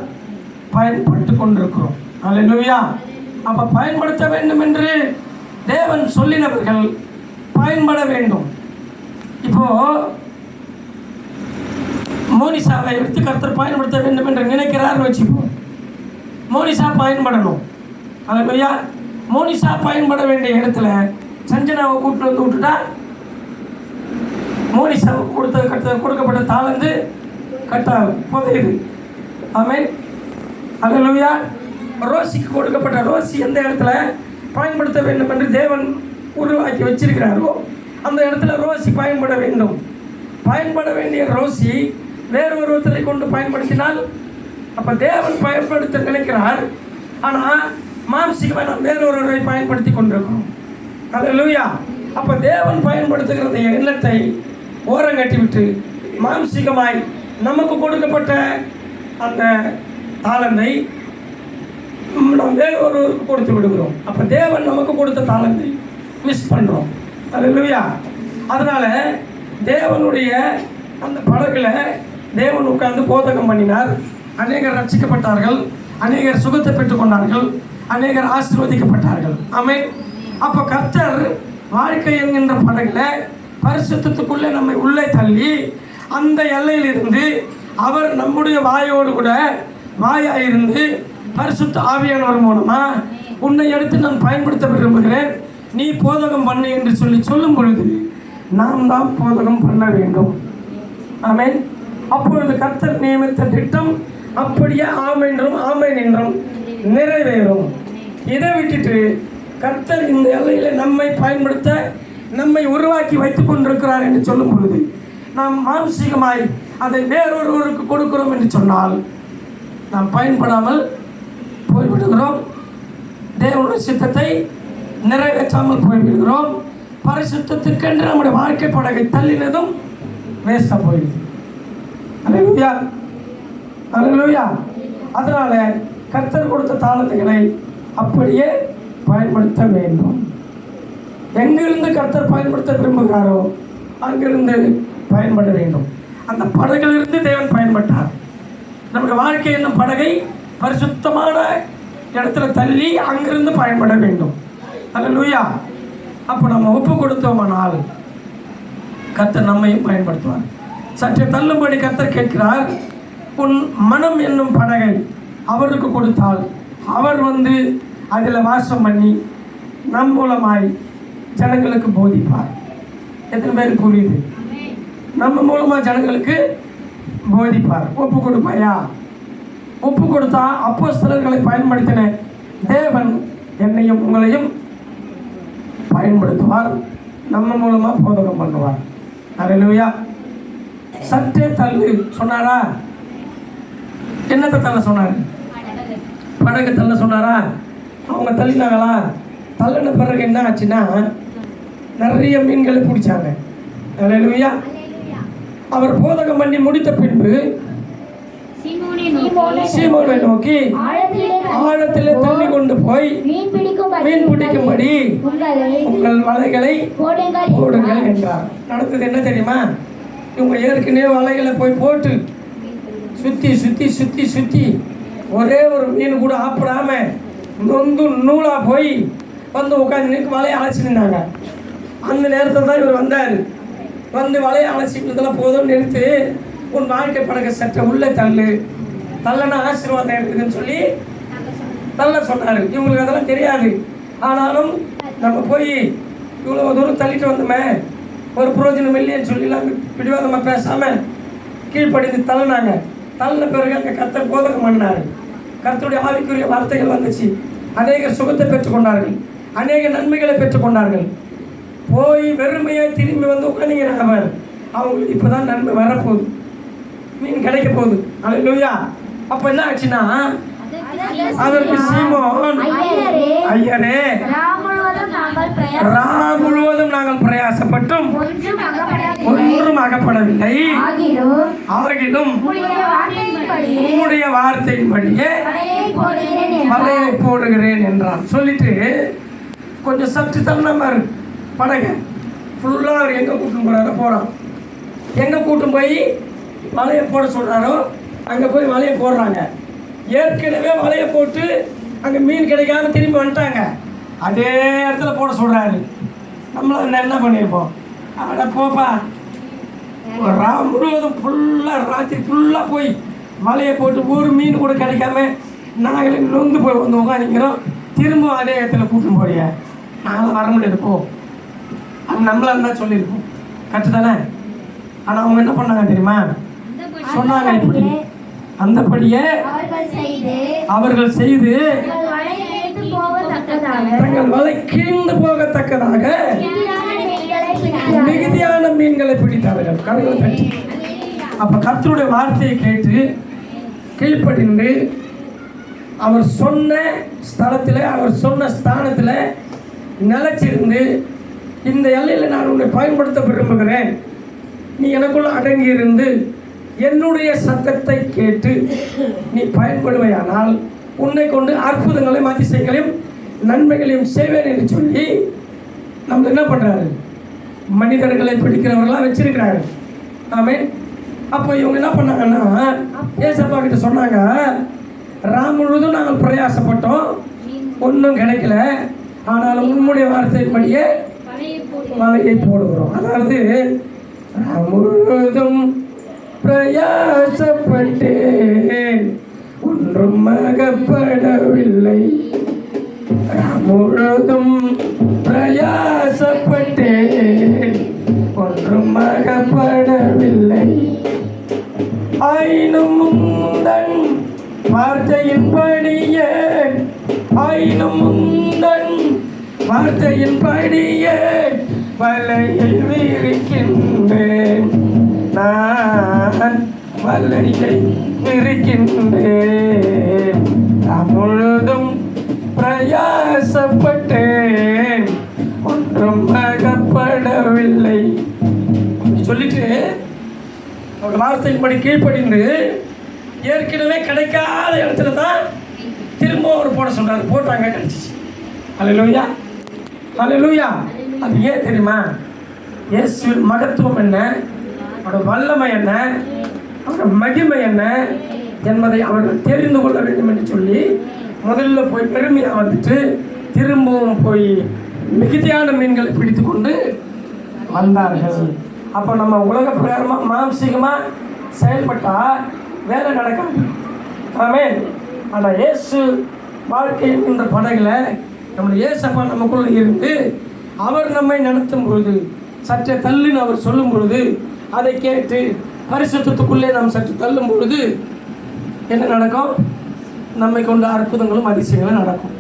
பயன்படுத்தி கொண்டிருக்கிறோம். அல்லேலூயா. அப்ப பயன்படுத்த வேண்டும் என்று தேவன் சொல்லினவர்கள் பயன்பட வேண்டும். இப்போ மோனிசாவை எடுத்து கர்த்தர் பயன்படுத்த வேண்டும் என்று நினைக்கிறார்னு வச்சுப்போம். மோனிசா பயன்படணும். அல்லேலூயா. மோனிசா பயன்பட வேண்டிய இடத்துல சஞ்சனாவை கூப்பிட்டு வந்து விட்டுட்டா மோனிசாவுக்கு கொடுக்கப்பட்ட தாளந்து புதையுது. ஆமென். அல்லேலூயா. ரோசிக்கு கொடுக்கப்பட்ட ரோசி எந்த இடத்துல பயன்படுத்த வேண்டும் என்று தேவன் உருவாக்கி வச்சிருக்கிறாரோ அந்த இடத்துல ரோசி பயன்பட வேண்டும். பயன்பட வேண்டிய ரோசி வேறு ஒருவரை கொண்டு பயன்படுத்தினால் அப்போ தேவன் பயன்படுத்த நினைக்கிறார், ஆனால் மாம்சீகமாக நாம் வேறொருவரை பயன்படுத்தி கொண்டிருக்கிறோம். அல்லேலூயா. அப்போ தேவன் பயன்படுத்துகிற எண்ணத்தை ஓரங்கட்டி விட்டு மாம்சீகமாய் நமக்கு கொடுக்கப்பட்ட அந்த தாளந்தை நாம் வேறொருவருக்கு கொடுத்து விடுகிறோம். அப்போ தேவன் நமக்கு கொடுத்த தாளந்தை மிஸ் பண்ணுறோம். அல்லேலூயா. அதனால் தேவனுடைய அந்த படகுல தேவன் உட்கார்ந்து போதகம் பண்ணினார். அநேகர் ரட்சிக்கப்பட்டார்கள், அநேகர் சுகத்தை பெற்றுக்கொண்டார்கள், அநேகர் ஆசீர்வதிக்கப்பட்டார்கள். ஆமென். அப்போ கர்த்தர் வாழ்க்கை என்கின்ற படகுல பரிசுத்தத்துக்குள்ளே நம்மை உள்ளே தள்ளி அந்த எல்லையிலிருந்து அவர் நம்முடைய வாயோடு கூட வாயாயிருந்து பரிசுத்த ஆவியானவர் மூலமா உன்னை எடுத்து நான் பயன்படுத்த விரும்புகிறேன், நீ போதகம் பண்ணு என்று சொல்லும் பொழுது நாம் தான் போதகம் பண்ண வேண்டும். ஆமென். அப்பொழுது கர்த்தர் நியமித்த திட்டம் அப்படியே ஆமென்றும் ஆமென் என்றும் நிறைவேறும். இதை விட்டுட்டு கர்த்தர் இந்த எல்லையில் நம்மை பயன்படுத்த நம்மை உருவாக்கி வைத்துக் கொண்டிருக்கிறார் என்று சொல்லும் பொழுது நாம் மானசீகமாய் அதை வேறொருவருக்கு கொடுக்கிறோம் என்று சொன்னால் நாம் பயன்படாமல் போய்விடுகிறோம். தேவனுடைய சித்தத்தை நிறைவேற்றாமல் போய்விடுகிறோம். பரிசுத்தத்துக்கென்று நம்முடைய வாழ்க்கை படகை தள்ளினதும் வேஸ்டாக போயிடுது. அல்லேலூயா. அல்லேலூயா. அதனால கர்த்தர் கொடுத்த தாளந்துகளை அப்படியே பயன்படுத்த வேண்டும். எங்கிருந்து கர்த்தர் பயன்படுத்த விரும்புகிறாரோ அங்கிருந்து பயன்பட வேண்டும். அந்த படகிலிருந்து தேவன் பயன்பட்டார். நம்முடைய வாழ்க்கை என்னும் படகை பரிசுத்தமான இடத்துல தள்ளி அங்கிருந்து பயன்பட வேண்டும். அல்லேலூயா. அப்போ நம்ம ஒப்பு கொடுத்தோமானால் கர்த்தர் நம்மையும் பயன்படுத்துவார். சற்றே தள்ளும்படி கர்த்தர் கேட்கிறார், உன் மனம் என்னும் படகை அவருக்கு கொடுத்தால் அவர் அதில் வாசம் பண்ணி நம் மூலமாய் ஜனங்களுக்கு போதிப்பார். எத்தனை பேர் புரியுது? நம்ம மூலமாக ஜனங்களுக்கு போதிப்பார். ஒப்பு கொடுப்பாயா? ஒப்பு கொடுத்தா அப்போஸ்தலர்களை பயன்படுத்தின தேவன் என்னையும் உங்களையும் பயன்படுத்துவார். நம்ம மூலமாக போதகம் பண்ணுவார். அல்லேலூயா. சற்றே தள்ளு சொன்னாரா? என்னத்தை தள்ள சொன்னார்? படகு தள்ள சொன்னாரா? அவங்க தள்ளினாங்களா? தள்ளின பிறகு என்ன ஆச்சுன்னா நிறைய மீன்களை பிடிச்சாங்க. அல்லேலூயா. அவர் போதகம் பண்ணி முடித்த பின்பு சீமோனை நோக்கி ஆழத்திலே தள்ளி கொண்டு போய் மீன் பிடிக்கும்படி உங்கள் வலைகளை போடுங்கள் என்றார். நடந்தது என்ன தெரியுமா? இவங்க ஏற்கனவே வலைகளை போய் போட்டு சுற்றி சுற்றி சுற்றி சுற்றி ஒரே ஒரு மீன் கூட ஆப்பிடாம நொந்து நூலாக போய் உட்காந்து வலையை அழைச்சிருந்தாங்க. அந்த நேரத்தில் தான் இவர் வந்தார். வலையை அழைச்சிக்கிறதுலாம் போதும் நிறுத்து, உன் வாழ்க்கை படக சற்ற உள்ளே தள்ளு, தள்ளனா ஆசீர்வாதம் இருக்குதுன்னு சொல்லி தள்ள சொன்னார். இவங்களுக்கு அதெல்லாம் தெரியாது. ஆனாலும் நம்ம போய் இவ்வளோ தூரம் தள்ளிட்டு வந்தோமே, ஒரு புரோஜனம் இல்லைன்னு சொல்லிலாம் பிடிவாதமாக பேசாமல் கீழ்ப்படிந்து தள்ளினாங்க. தள்ளின பிறகு அங்கே கர்த்தர் போதகம் பண்ணார். கர்த்தருடைய ஆவிக்குரிய வார்த்தைகள் வந்துச்சு. அநேக சுகத்தை பெற்றுக்கொண்டார்கள், அநேக நன்மைகளை பெற்றுக்கொண்டார்கள். போய் வெறுமையாக திரும்பி உட்காந்துங்கிறாங்க. அவங்களுக்கு இப்போ தான் நன்மை வரப்போகுது, மீன் கிடைக்க போகுது. அல்லேலூயா. அப்போ என்ன ஆச்சுன்னா அதற்கு சீமோன், ஐயரே, ராம் முழுவதும் நாங்கள் பிரயாசப்பட்டும் ஒன்றும் அகப்படவில்லை, ஆகிலும் உம்முடைய வார்த்தையின்படியே வலையை போடுகிறேன் என்றான். சொல்லிட்டு கொஞ்சம் சற்று தள்ளவர் படகை ஃபுல்லாக அவர் எங்கே கூட்டும் போகிறாரோ போகிறான். எங்கே கூட்டும் போய் வலையை போட சொல்கிறாரோ அங்கே போய் வலையை போடுறாங்க. ஏற்கனவே வலையை போட்டு அங்கே மீன் கிடைக்காம திரும்பி வந்துட்டாங்க. அதே இடத்துல போட சொல்கிறாரு. நம்மள என்ன பண்ணியிருப்போம்? அட போப்பா, முழுவதும் ஃபுல்லாக ராத்திரி ஃபுல்லாக போய் வலையை போட்டு ஒரு மீன் கூட கிடைக்காம நாங்களே நொந்து போய் உட்காந்துக்கிறோம். திரும்ப அதே இடத்துல கூட்டும் போறிய, நாங்களாம் வர முடியாது போ. அது நம்மளால தான் சொல்லியிருப்போம், கரெக்டு தானே? ஆனால் அவங்க என்ன பண்ணாங்க தெரியுமா? சொன்னாங்க இப்படி, அந்தபடியே அவர்கள் செய்து தங்கள் வலை கீழ்ந்து போகத்தக்கதாக மிகுதியான மீன்களை பிடித்தார்கள். கரைகளை தட்டி. அப்போ கர்த்தருடைய வார்த்தையை கேட்டு கீழ்ப்படிந்து அவர் சொன்ன ஸ்தலத்தில், அவர் சொன்ன ஸ்தானத்தில் நிலைச்சிருந்து, இந்த எல்லையில் நான் உன்னை பயன்படுத்த விரும்புகிறேன், நீ எனக்குள்ள அடங்கி இருந்து என்னுடைய சத்தத்தை கேட்டு நீ பயன்படுவையானால் உன்னை கொண்டு அற்புதங்களையும் அதிசயங்களையும் நன்மைகளையும் செய்வேன் என்று சொல்லி நம்ம என்ன பண்ணுறாரு? மனிதர்களை பிடிக்கிறவர்களாம் வச்சிருக்கிறாரு. ஆமென். அப்போ இவங்க என்ன பண்ணாங்கன்னா ஏசப்பா கிட்ட சொன்னாங்க, ராம் முழுவதும் நாங்கள் பிரயாசப்பட்டோம், ஒன்றும் கிடைக்கல, ஆனாலும் உன்னுடைய வார்த்தைப்படியே வலையை போடுகிறோம். அதாவது ராம் முழுவதும் பிரயாசப்பட்டேன், ஒன்றும் அகப்படவில்லை, முழுதும் பிரயாசப்பட்டேன், ஒன்றும் அகப்படவில்லை, ஆயினும் முந்தன் வார்த்தையின்படியே, ஆயினும் முந்தன் வார்த்தையின்படியே வலையை விரிக்கின்றேன், நான் வலையை விரிக்கின்றேன், முழுதும் பிரயாசப்பட்டேன், ஒன்றும் அகப்படவில்லை சொல்லிட்டு அவங்க வார்த்தையின்படி கீழ்ப்படிந்து ஏற்கனவே கிடைக்காத இடத்துல தான் திரும்ப ஒரு போட சொல்றாரு. போட்டாங்க, கிடைச்சிச்சு. அல்லேலூயா, அல்லேலூயா. அது ஏன் தெரியுமா? இயேசுவின் மகத்துவம் என்ன? அவருடைய வல்லமை என்ன, அவருடைய மகிமை என்ன என்பதை அவர்கள் தெரிந்து கொள்ள வேண்டும் என்று சொல்லி முதல்ல போய் பெருமையாக வந்துட்டு திரும்பவும் போய் மிகுதியான மீன்களை பிடித்து கொண்டு வந்தார்கள். அப்போ நம்ம உலக பிரகாரமாக மாம்சீகமாக செயல்பட்டால் வேலை நடக்காது. ஆமென். ஆனால் இயேசு வாழ்க்கை என்ற படகுல நம்முடைய இயேசப்பா நமக்குள்ள இருந்து அவர் நம்மை நடத்தும் பொழுது, சற்றே தள்ளுன்னு அவர் சொல்லும் பொழுது, அதை கேட்டு பரிசுத்தத்துக்குள்ளே நாம் சற்று தள்ளும் பொழுது என்ன நடக்கும்? நம்மை கொண்ட அற்புதங்களும் அதிசயங்களும் நடக்கும்.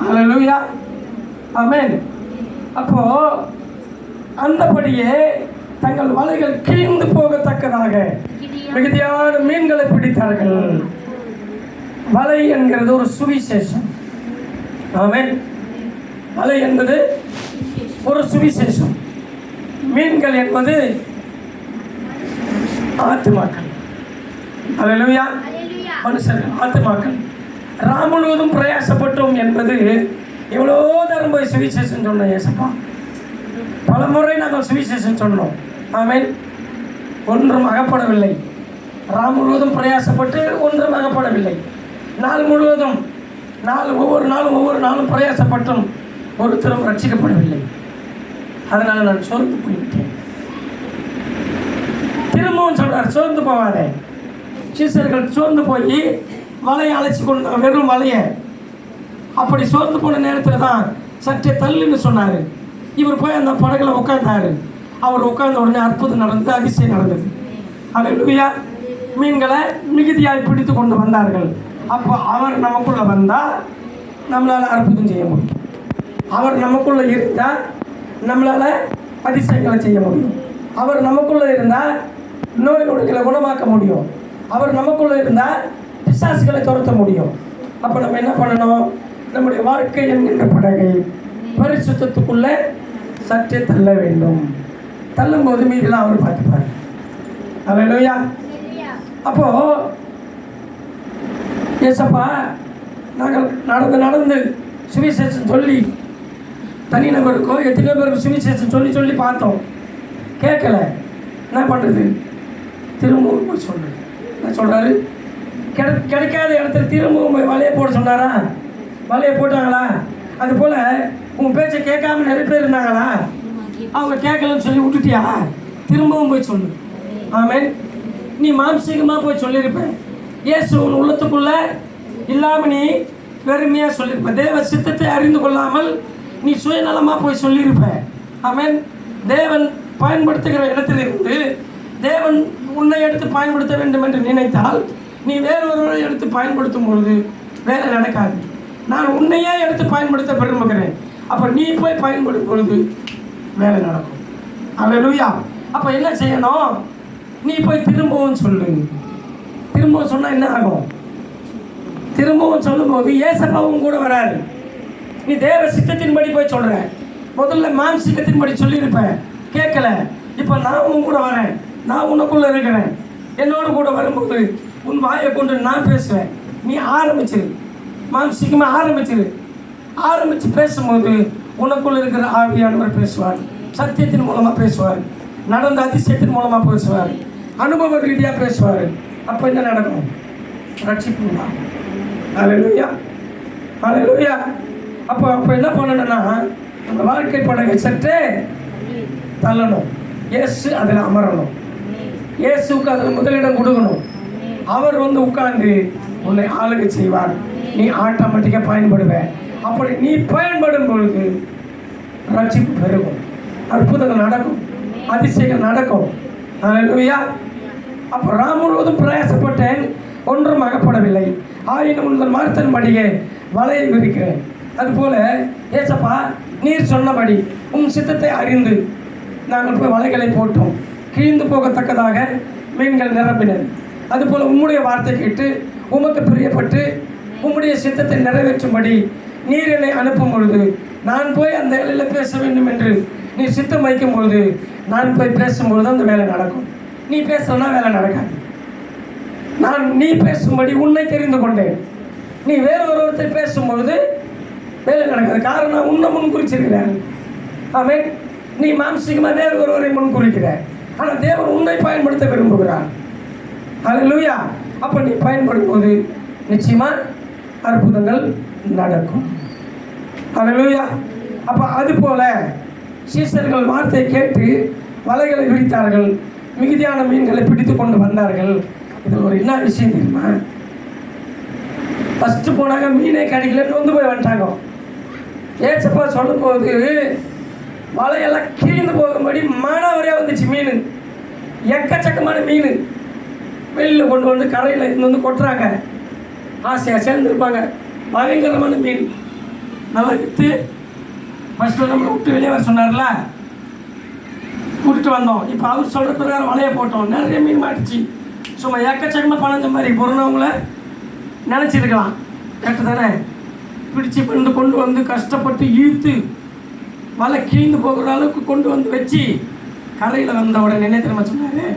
அல்லேலூயா, ஆமென். அப்போ அந்தபடியே தங்கள் வலைகள் கிழிந்து போகத்தக்கதாக மிகுதியான மீன்களை பிடித்தார்கள். வலை என்கிறது ஒரு சுவிசேஷம். ஆமென். வலை என்பது ஒரு சுவிசேஷம். மீன்கள் என்பது ஆத்துமாக்கள். அல்லேலூயா, மனுஷர்கள் ஆத்துமாக்கள். ராம் முழுவதும் பிரயாசப்பட்டோம் என்பது எவ்வளோ தரம் போய் சுவிசேஷம் சொன்னோம். ஏசப்பா பல முறை நாங்கள் சுவிசேஷம் சொன்னோம். ஆமென். ஒன்றும் அகப்படவில்லை. ராம் முழுவதும் பிரயாசப்பட்டு ஒன்றும் அகப்படவில்லை. நாள் முழுவதும் ஒவ்வொரு நாளும் பிரயாசப்பட்டும் ஒருத்தரும் ரட்சிக்கப்படவில்லை. அதனால் நான் சோர்ந்து போய்விட்டேன். திரும்பவும் சொல்றார், சோர்ந்து போவாதே. சீசர்கள் சோர்ந்து போய் வலையை அழைச்சி கொண்டு, வெறும் வலையை அப்படி சோர்ந்து போன நேரத்தில் தான் சற்றே தள்ளுன்னு சொன்னார். இவர் போய் அந்த படகுல உட்கார்ந்தாரு. அவர் உட்கார்ந்த உடனே அற்புதம் நடந்தது, அதிசயம் நடந்தது. அல்லேலூயா. மீன்களை மிகுதியாய் பிடித்து கொண்டு வந்தார்கள். அப்போ அவர் நமக்குள்ள வந்தால் நம்மளால் அற்புதம் செய்ய முடியும். அவர் நமக்குள்ள இருந்தால் நம்மளால் அதிசயங்களை செய்ய முடியும். அவர் நமக்குள்ள இருந்தால் நோய் நொடிகளை குணமாக்க முடியும். அவர் நமக்குள்ள இருந்தால் பிசாசுகளை துரத்த முடியும். அப்போ நம்ம என்ன பண்ணணும்? நம்முடைய வாழ்க்கை என்கின்ற படகை பரிசுத்தத்துக்குள்ளே சற்றே தள்ள வேண்டும். தள்ளும்போது மீதெல்லாம் அவர் பார்த்துப்பார். அல்லேலூயா. அப்போ ஏசப்பா நாங்கள் நடந்து சுவிசேஷம் சொல்லி தனிநபருக்கோ எத்தனை பேருக்கு சுவிசேஷம் சொல்லி பார்த்தோம், கேட்கல. என்ன பண்ணுறது? திரும்பவும் போய் சொல்கிறேன். என்ன சொல்கிறாரு? கிடைக்காத இடத்துல திரும்பவும் போய் வலையை போட சொன்னாரா? வலையை போட்டாங்களா? அதுபோல் உங்கள் பேச்சை கேட்காம நிறைய பேர் இருந்தாங்களா? அவங்க கேட்கலன்னு சொல்லி விட்டுட்டியா? திரும்பவும் போய் சொல்லு. ஆமென். நீ மாம்சீகமாக போய் சொல்லியிருப்பேன். இயேசு உன் உள்ளத்துக்குள்ளே இல்லாமல் நீ பெருமையாக சொல்லியிருப்ப. தேவ சித்தத்தை அறிந்து கொள்ளாமல் நீ சுயநலமாக போய் சொல்லியிருப்ப. ஆமென். தேவன் பயன்படுத்துகிற இடத்திலிருந்து தேவன் உன்னை எடுத்து பயன்படுத்த வேண்டும் என்று நினைத்தால் நீ வேறொருவரை எடுத்து பயன்படுத்தும் பொழுது வேலை நடக்காது. நான் உன்னையே எடுத்து பயன்படுத்த விரும்புகிறேன். அப்போ நீ போய் பயன்படும் பொழுது வேலை நடக்கும். அல்லேலூயா. அப்போ என்ன செய்யணும்? நீ போய் திரும்பவும் சொல்லு. திரும்பவும் சொன்னால் என்ன ஆகும்? திரும்பவும் சொல்லும்போது ஏசப்பாவும் கூட வராது. நீ தேவ சித்தத்தின்படி போய் சொல்கிற. முதல்ல மாம்சிகத்தின்படி சொல்லியிருப்பேன், கேட்கல. இப்போ நான் உன் கூட வரேன், நான் உனக்குள்ளே இருக்கிறேன். என்னோடு கூட வரும்போது உன் வாயை கொண்டு நான் பேசுவேன். நீ ஆரம்பிச்சிரு, மாம்சிகமாக ஆரம்பித்து பேசும்போது உனக்குள்ளே இருக்கிற ஆவியானவர் பேசுவார். சத்தியத்தின் மூலமாக பேசுவார். நடந்த அதிசயத்தின் மூலமாக பேசுவார். அனுபவ ரீதியாக பேசுவார். அப்போ என்ன நடக்கும்? ரட்சிப்பு உண்டாகும். அல்லேலூயா, அல்லேலூயா. அப்போ என்ன பண்ணணும்னா அந்த வாழ்க்கை படகை சற்றே தள்ளணும். இயேசு அதில் அமரணும். இயேசுக்கு அதில் முதலிடம் கொடுக்கணும். அவர் உட்கார்ந்து உன்னை ஆளுகை செய்வார். நீ ஆட்டோமேட்டிக்காக பயன்படுவ. அப்படி நீ பயன்படும் பொழுது ரட்சிப்பு பெருகும், அற்புதங்கள் நடக்கும், அதிசயங்கள் நடக்கும். அல்லேலூயா. அப்போ ராம் முழுவதும் பிரயாசப்பட்டேன், ஒன்றும் அகப்படவில்லை. ஆயினும் உங்கள் வார்த்தையின்படியே வலையை விரிக்கிறேன். அதுபோல் ஏசப்பா நீர் சொன்னபடி உன் சித்தத்தை அறிந்து நாங்கள் போய் வலைகளை போட்டோம். கிழிந்து போகத்தக்கதாக மீன்கள் நிரம்பினது. அதுபோல் உம்முடைய வார்த்தை கேட்டு உமக்கு பிரியப்பட்டு உம்முடைய சித்தத்தை நிறைவேற்றும்படி நீர் என்னை அனுப்பும் பொழுது நான் போய் அந்த வேலையில் பேச வேண்டும் என்று நீ சித்தம் வைக்கும் பொழுது நான் போய் பேசும்பொழுது அந்த வேலை நடக்கும். நீ பேசலன்னா வேலை நடக்காது. நீ பேசும்படி உன்னை தெரிந்து கொண்டேன். நீ வேறு ஒருத்தர் பேசும்பொழுது வேலை நடக்காது. காரணம் உன்னை முன் குறிச்சிருக்கிறேன். ஆமென். நீ மாம்சீகமாக வேறு ஒருவரை முன் குறிக்கிற. ஆனால் தேவன் உன்னை பயன்படுத்த விரும்புகிறார். ஹல்லேலூயா. அப்போ நீ பயன்படும் போது நிச்சயமா அற்புதங்கள் நடக்கும். ஹல்லேலூயா. அப்போ அது போல சீஷர்கள் வார்த்தையை கேட்டு வலைகளை விரித்தார்கள், மிகுதியான மீன்களை பிடித்து கொண்டு வந்தார்கள். இதில் ஒரு என்ன விஷயம் தெரியுமா? ஃபஸ்ட்டு போனாங்க, மீனே கிடைக்கலன்னு வந்து போய் வந்துட்டாங்க. ஏசப்பா சொல்லும்போது வலையெல்லாம் கிழிந்து போகும்படி மானாவரியாக வந்துச்சு மீன், எக்கச்சக்கமான மீன் வெளியில் கொண்டு வந்து கரையில் இருந்து வந்து கொட்டுறாங்க. ஆசையாக சேர்ந்துருப்பாங்க, பயங்கரமான மீன். நல்லா விற்று ஃபஸ்ட்டு நம்மளை விட்டு வெளியே வர சொன்னார்ல, கூட்டிட்டு வந்தோம். இப்போ அவர் சொல்கிற பிரகாரம் வலையை போட்டோம், நிறைய மீன் மாட்டுச்சு. சும்மா எக்கச்சக்கமாக பணஞ்ச மாதிரி பொருணவங்கள நினச்சிருக்கலாம், கரெக்டு தானே? பிடிச்சி கொண்டு வந்து கஷ்டப்பட்டு இழுத்து வலை கிழிந்து போகிற அளவுக்கு கொண்டு வந்து வச்சு கரையில் வந்த உடனே என்ன தெரியுமா சொன்னார்?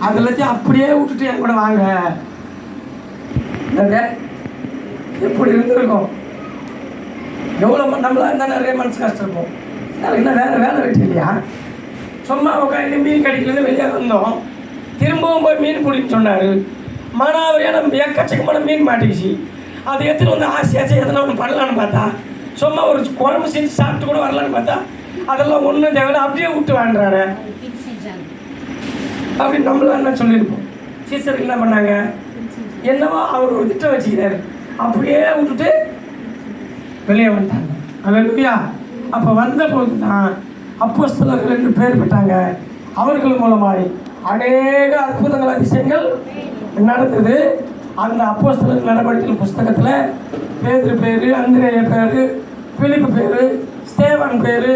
அது எல்லாத்தையும் அப்படியே விட்டுட்டு என் கூட வாங்க. எப்படி இருந்திருக்கும்? எவ்வளோ நம்மளா இருந்தால் நிறைய மனசு கஷ்டம் இருக்கும். அதுக்கு என்ன வேறு வேலை வெட்டி இல்லையா? சும்மா உட்காந்து மீன் கடிக்கலன்னு வெளியே வந்தோம், திரும்பவும் போய் மீன் பிடின்னு சொன்னார். மானாவரியான எக்கச்சக்கமான மீன் மாட்டிக்கிச்சு. அதை எடுத்துகிட்டு வந்து ஆசையாச்சு எதனா ஒன்று பண்ணலான்னு பார்த்தா, சும்மா ஒரு குழம்பு செஞ்சு சாப்பிட்டு கூட வரலான்னு பார்த்தா அதெல்லாம் ஒன்றும் தேவையில்லை, அப்படியே விட்டு வாங்குறாரு. அப்படின்னு நம்மளாம் என்ன சொல்லியிருப்போம். சீசருக்கு என்ன பண்ணாங்க? என்னவோ அவர் ஒரு திட்டம் வச்சுக்கிறாரு, அப்படியே விட்டுட்டு வெளியே வந்துட்டாங்க. அல்லேலூயா. அப்போ வந்த போது தான் அப்போஸ்தலர்கள் என்று பேர் பெற்றாங்க. அவர்கள் மூலமாய் அநேக அற்புதங்கள் அதிசயங்கள் நடந்தது. அந்த அப்போஸ்தலர் நடவடிக்கைகள் புஸ்தகத்தில் பேதுரு பேர், அந்திரேய பேர், பிலிப்பு பேர், ஸ்தேவான் பேர்,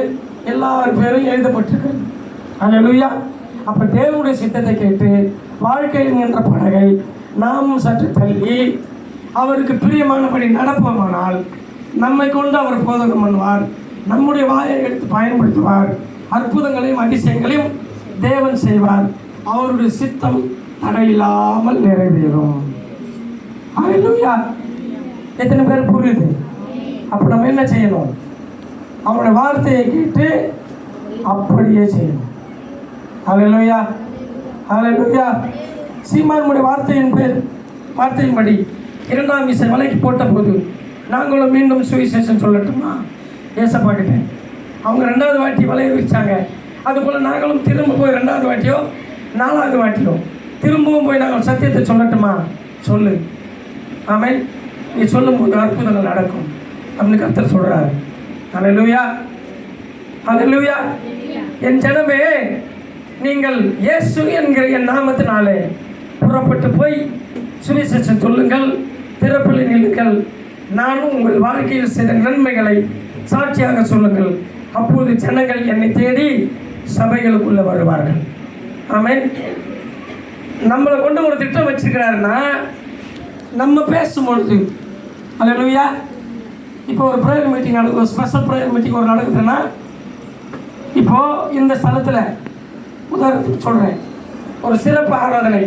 எல்லார் பேரும் எழுதப்பட்டிருக்கு. அல்லேலூயா. அப்போ தேவனுடைய சித்தத்தை கேட்டு வாழ்க்கையில் என்ற படகை நாம் சற்று தள்ளி அவருக்கு பிரியமானபடி நடப்போமானால் நம்மை கொண்டு அவர் போதகம் பண்ணுவார், நம்முடைய வாயை எடுத்து பயன்படுத்துவார், அற்புதங்களையும் அதிசயங்களையும் தேவன் செய்வார். அவருடைய சித்தம் தடையில்லாமல் நிறைவேறும். அல்லேலூயா. எத்தனை பேர் புரியுது? அப்போ நம்ம என்ன செய்யணும்? அவருடைய வார்த்தையை கேட்டு அப்படியே செய்யணும். அல்லேலூயா. அல்லேலூயா. சீமானுடைய வார்த்தையின்படி 2ஆம் விசை வலைக்கு போட்ட போது நாங்களும் மீண்டும் சுவிசேஷம் சொல்லட்டுமா? ஏசப்பா கிட்ட அவங்க 2வது வாட்டி வலையை விரிச்சாங்க. அதுபோல் நாங்களும் திரும்ப போய் 2வது வாட்டியோ 4வது வாட்டியோ திரும்பவும் போய் நாங்கள் சத்தியத்தை சொல்லட்டுமா? சொல்லு. ஆமென். நீ சொல்லும்போது அற்புதங்கள் நடக்கும் அப்படின்னு கர்த்தர் சொல்கிறார். அல்லேலூயா. அல்லேலூயா. என் ஜனமே, நீங்கள் இயேசு என்கிற என் நாமத்தினாலே புறப்பட்டு போய் சுவிசேஷம் சொல்லுங்கள், திறப்பில் நில்லுங்கள், நானும் உங்கள் வாழ்க்கையில் செய்த நன்மைகளை சாட்சியாக சொல்லுங்கள். அப்போது ஜனங்கள் என்னை தேடி சபைகளுக்குள்ளே வருவார்கள். ஆமென். நம்மளை கொண்டு ஒரு திட்டம் வச்சிருக்கிறாருன்னா நம்ம பேசும்பொழுது, அல்லேலூயா. இப்போ ஒரு ப்ரேயர் மீட்டிங் நடக்குது, ஒரு ஸ்பெஷல் ப்ரேயர் மீட்டிங் ஒரு நடக்குதுன்னா, இப்போது இந்த ஸ்தலத்தில் உதாரணத்துக்கு சொல்கிறேன், ஒரு சிறப்பு ஆராதனை.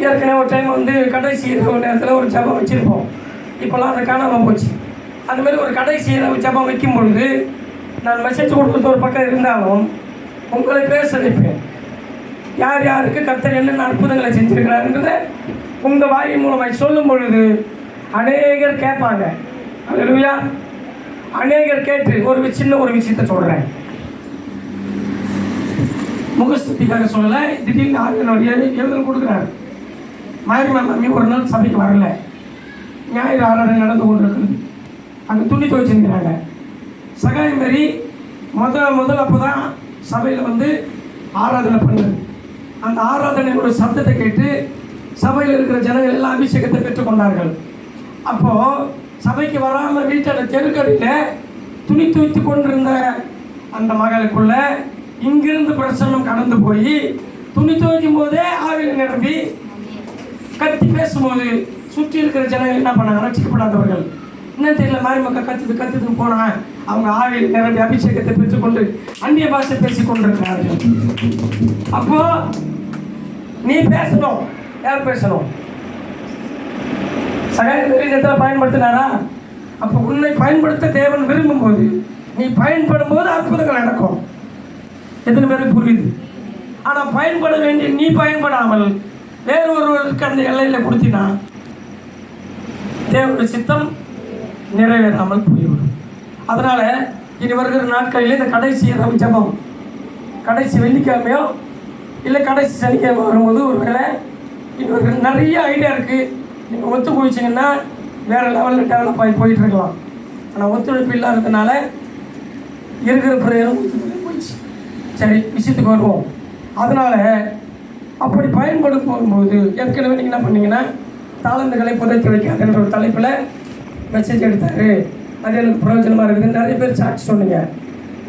ஏற்கனவே ஒரு டைம் வந்து கடைசி இரவு நேரத்தில் ஒரு ஜபம் வச்சுருப்போம். இப்போல்லாம் அதை காணாமல் போச்சு. அதுமாதிரி ஒரு கடைசி இரவு ஜபம் வைக்கும் பொழுது நான் மெசேஜ் கொடுக்குறது ஒரு பக்கம் இருந்தாலும் உங்களை பேச வைப்பேன். யார் யாருக்கு கர்த்தர் என்னென்ன அற்புதங்களை செஞ்சுருக்கிறாருன்றதை உங்கள் வாயின் மூலமாக சொல்லும் பொழுது அநேகர் கேட்பாங்க. அல்லேலூயா. அநேகர் கேட்டு ஒரு சின்ன ஒரு விஷயத்தை சொல்கிறேன். முகஸ்துதிக்காக சொல்லலை, திடீர்னு எழுதல் கொடுக்குறாரு. மாரியம்மா மாமி ஒரு நாள் சபைக்கு வரல, ஞாயிறு ஆராதனை நடந்து கொண்டிருக்குது. அங்கே துணி துவைச்சிருக்கிறாங்க. சகாயம் மாரி முதல் அப்போ தான் சபையில் வந்து ஆராதனை பண்ணுது. அந்த ஆராதனையோட சப்தத்தை கேட்டு சபையில் இருக்கிற ஜனங்கள் எல்லாம் அபிஷேகத்தை பெற்றுக்கொண்டார்கள். அப்போது சபைக்கு வராமல் வீட்டில் தெருக்கடியில் துணி துவைத்து கொண்டிருந்த அந்த மகளுக்குள்ள இங்கிருந்து பிரசன்னம் கடந்து போய் துணி துவைக்கும் போதே ஆவியில் நிரம்பி கத்தி பேசும்போது சுற்றி இருக்கிற ஜனங்கள் என்ன பண்ணாங்க? ரட்சிக்கப்படாதவர்கள் என்ன தெரியல, மாறி மக்கள் கத்துக்கு போனாங்க. அவங்க ஆவியில் நிரம்பி அபிஷேகத்தை பெற்றுக்கொண்டு அந்நிய பாஷை பேசிக் கொண்டிருக்கிறார்கள். அப்போ நீ பேசணும். யார் பேசணும்? சகாயத்தில் பயன்படுத்தினாரா? அப்போ உன்னை பயன்படுத்த தேவன் விரும்பும் போது நீ பயன்படும் போது அற்புதங்கள் நடக்கும். எத்தனை பேருக்கு புரியுது? ஆனால் பயன்பட வேண்டிய நீ பயன்படாமல் வேறு ஒருவருக்கு அந்த எல்லையில் கொடுத்தினா தேவனுடைய சித்தம் நிறைவேறாமல் போய்விடும். அதனால் இனி வருகிற நாட்களில் இந்த கடைசி ஜெபம் கடைசி வெள்ளிக்கிழமையோ இல்லை கடைசி சனிக்கிழமை வரும்போது ஒரு வேளை இவர்கள் நிறைய ஐடியா இருக்குது, நீங்கள் ஒத்துழைச்சிங்கன்னா வேறு லெவலில் டெவலப் ஆகி போயிட்டுருக்கலாம். ஆனால் ஒத்துழைப்பு இல்லாததுனால இருக்கிற பிரயோகம் போயிடுச்சு. சரி, விஷயத்துக்கு வருவோம். அதனால் அப்படி பயன்படும் போகும்போது ஏற்கனவே நீங்கள் என்ன பண்ணீங்கன்னா தாளந்துகளை புதைத்து வைக்காதுன்ற ஒரு தலைப்பில் மெசேஜ் எடுத்தார். அது எனக்கு பிரயோஜனமாக இருக்குது. நிறைய பேர் சாட்சி சொன்னீங்க.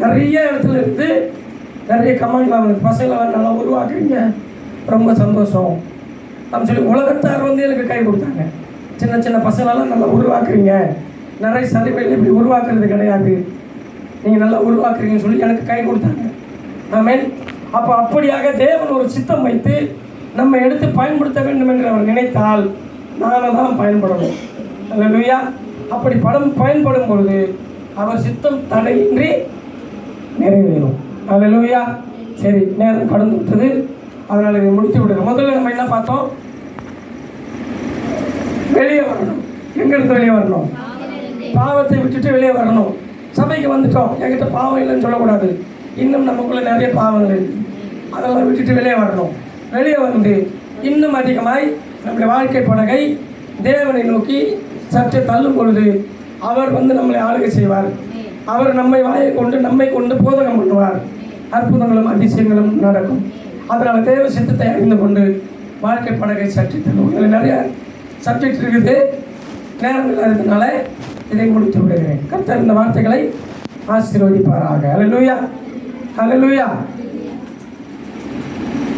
நிறைய இடத்துல இருந்து நிறைய கமெண்ட்லாம் வந்து பசங்களை நல்லா உருவாக்குறீங்க, ரொம்ப சந்தோஷம் அப்படின்னு சொல்லி உலகத்தார் வந்து எனக்கு கை கொடுத்தாங்க. சின்ன சின்ன பசங்களெல்லாம் நல்லா உருவாக்குறீங்க, நிறைய சலுகைகள் இப்படி உருவாக்குறது கிடையாது, நீங்கள் நல்லா உருவாக்குறீங்கன்னு சொல்லி எனக்கு கை கொடுத்தாங்க. ஆமென். அப்போ அப்படியாக தேவன் ஒரு சித்தம் வைத்து நம்ம எடுத்து பயன்படுத்த வேண்டும் என்று அவர் நினைத்தால் நாம தான் பயன்படணும். அல்லேலூயா. அப்படி பயன்படும் பொழுது அவர் சித்தம் தடையின்றி நிறைவேறும். அல்லேலூயா. சரி, நேரம் கடந்து விட்டது, அதனால் இதை முடித்து விடுங்க. முதல்ல நம்ம என்ன பார்த்தோம்? வெளியே வரணும். எங்கிருந்து வெளியே வரணும்? பாவத்தை விட்டுட்டு வெளியே வரணும். சபைக்கு வந்துட்டோம், என்கிட்ட பாவம் இல்லைன்னு சொல்லக்கூடாது. இன்னும் நமக்குள்ள நிறைய பாவங்கள் இருக்குது, அதெல்லாம் விட்டுட்டு வெளியே வரணும். வெளியே வந்து இன்னும் அதிகமாய் நம்முடைய வாழ்க்கை படகை தேவனை நோக்கி சற்று தள்ளும் பொழுது அவர் வந்து நம்மளை ஆளுகை செய்வார். அவர் நம்மை நம்மை கொண்டு போதகம் பண்ணுவார். அற்புதங்களும் அதிசயங்களும் நடக்கும். அதனால் தேவ சித்தத்தை அறிந்து கொண்டு வாழ்க்கை படகை சற்று தள்ளுவோம். இதில் நிறைய சப்ஜெக்ட் இருக்குது, நேரம் இல்லாததுனால இதை முடித்து விடுகிறேன். கர்த்தர் இந்த வார்த்தைகளை ஆசீர்வதிப்பாராக. அல்லேலூயா, அல்லேலூயா.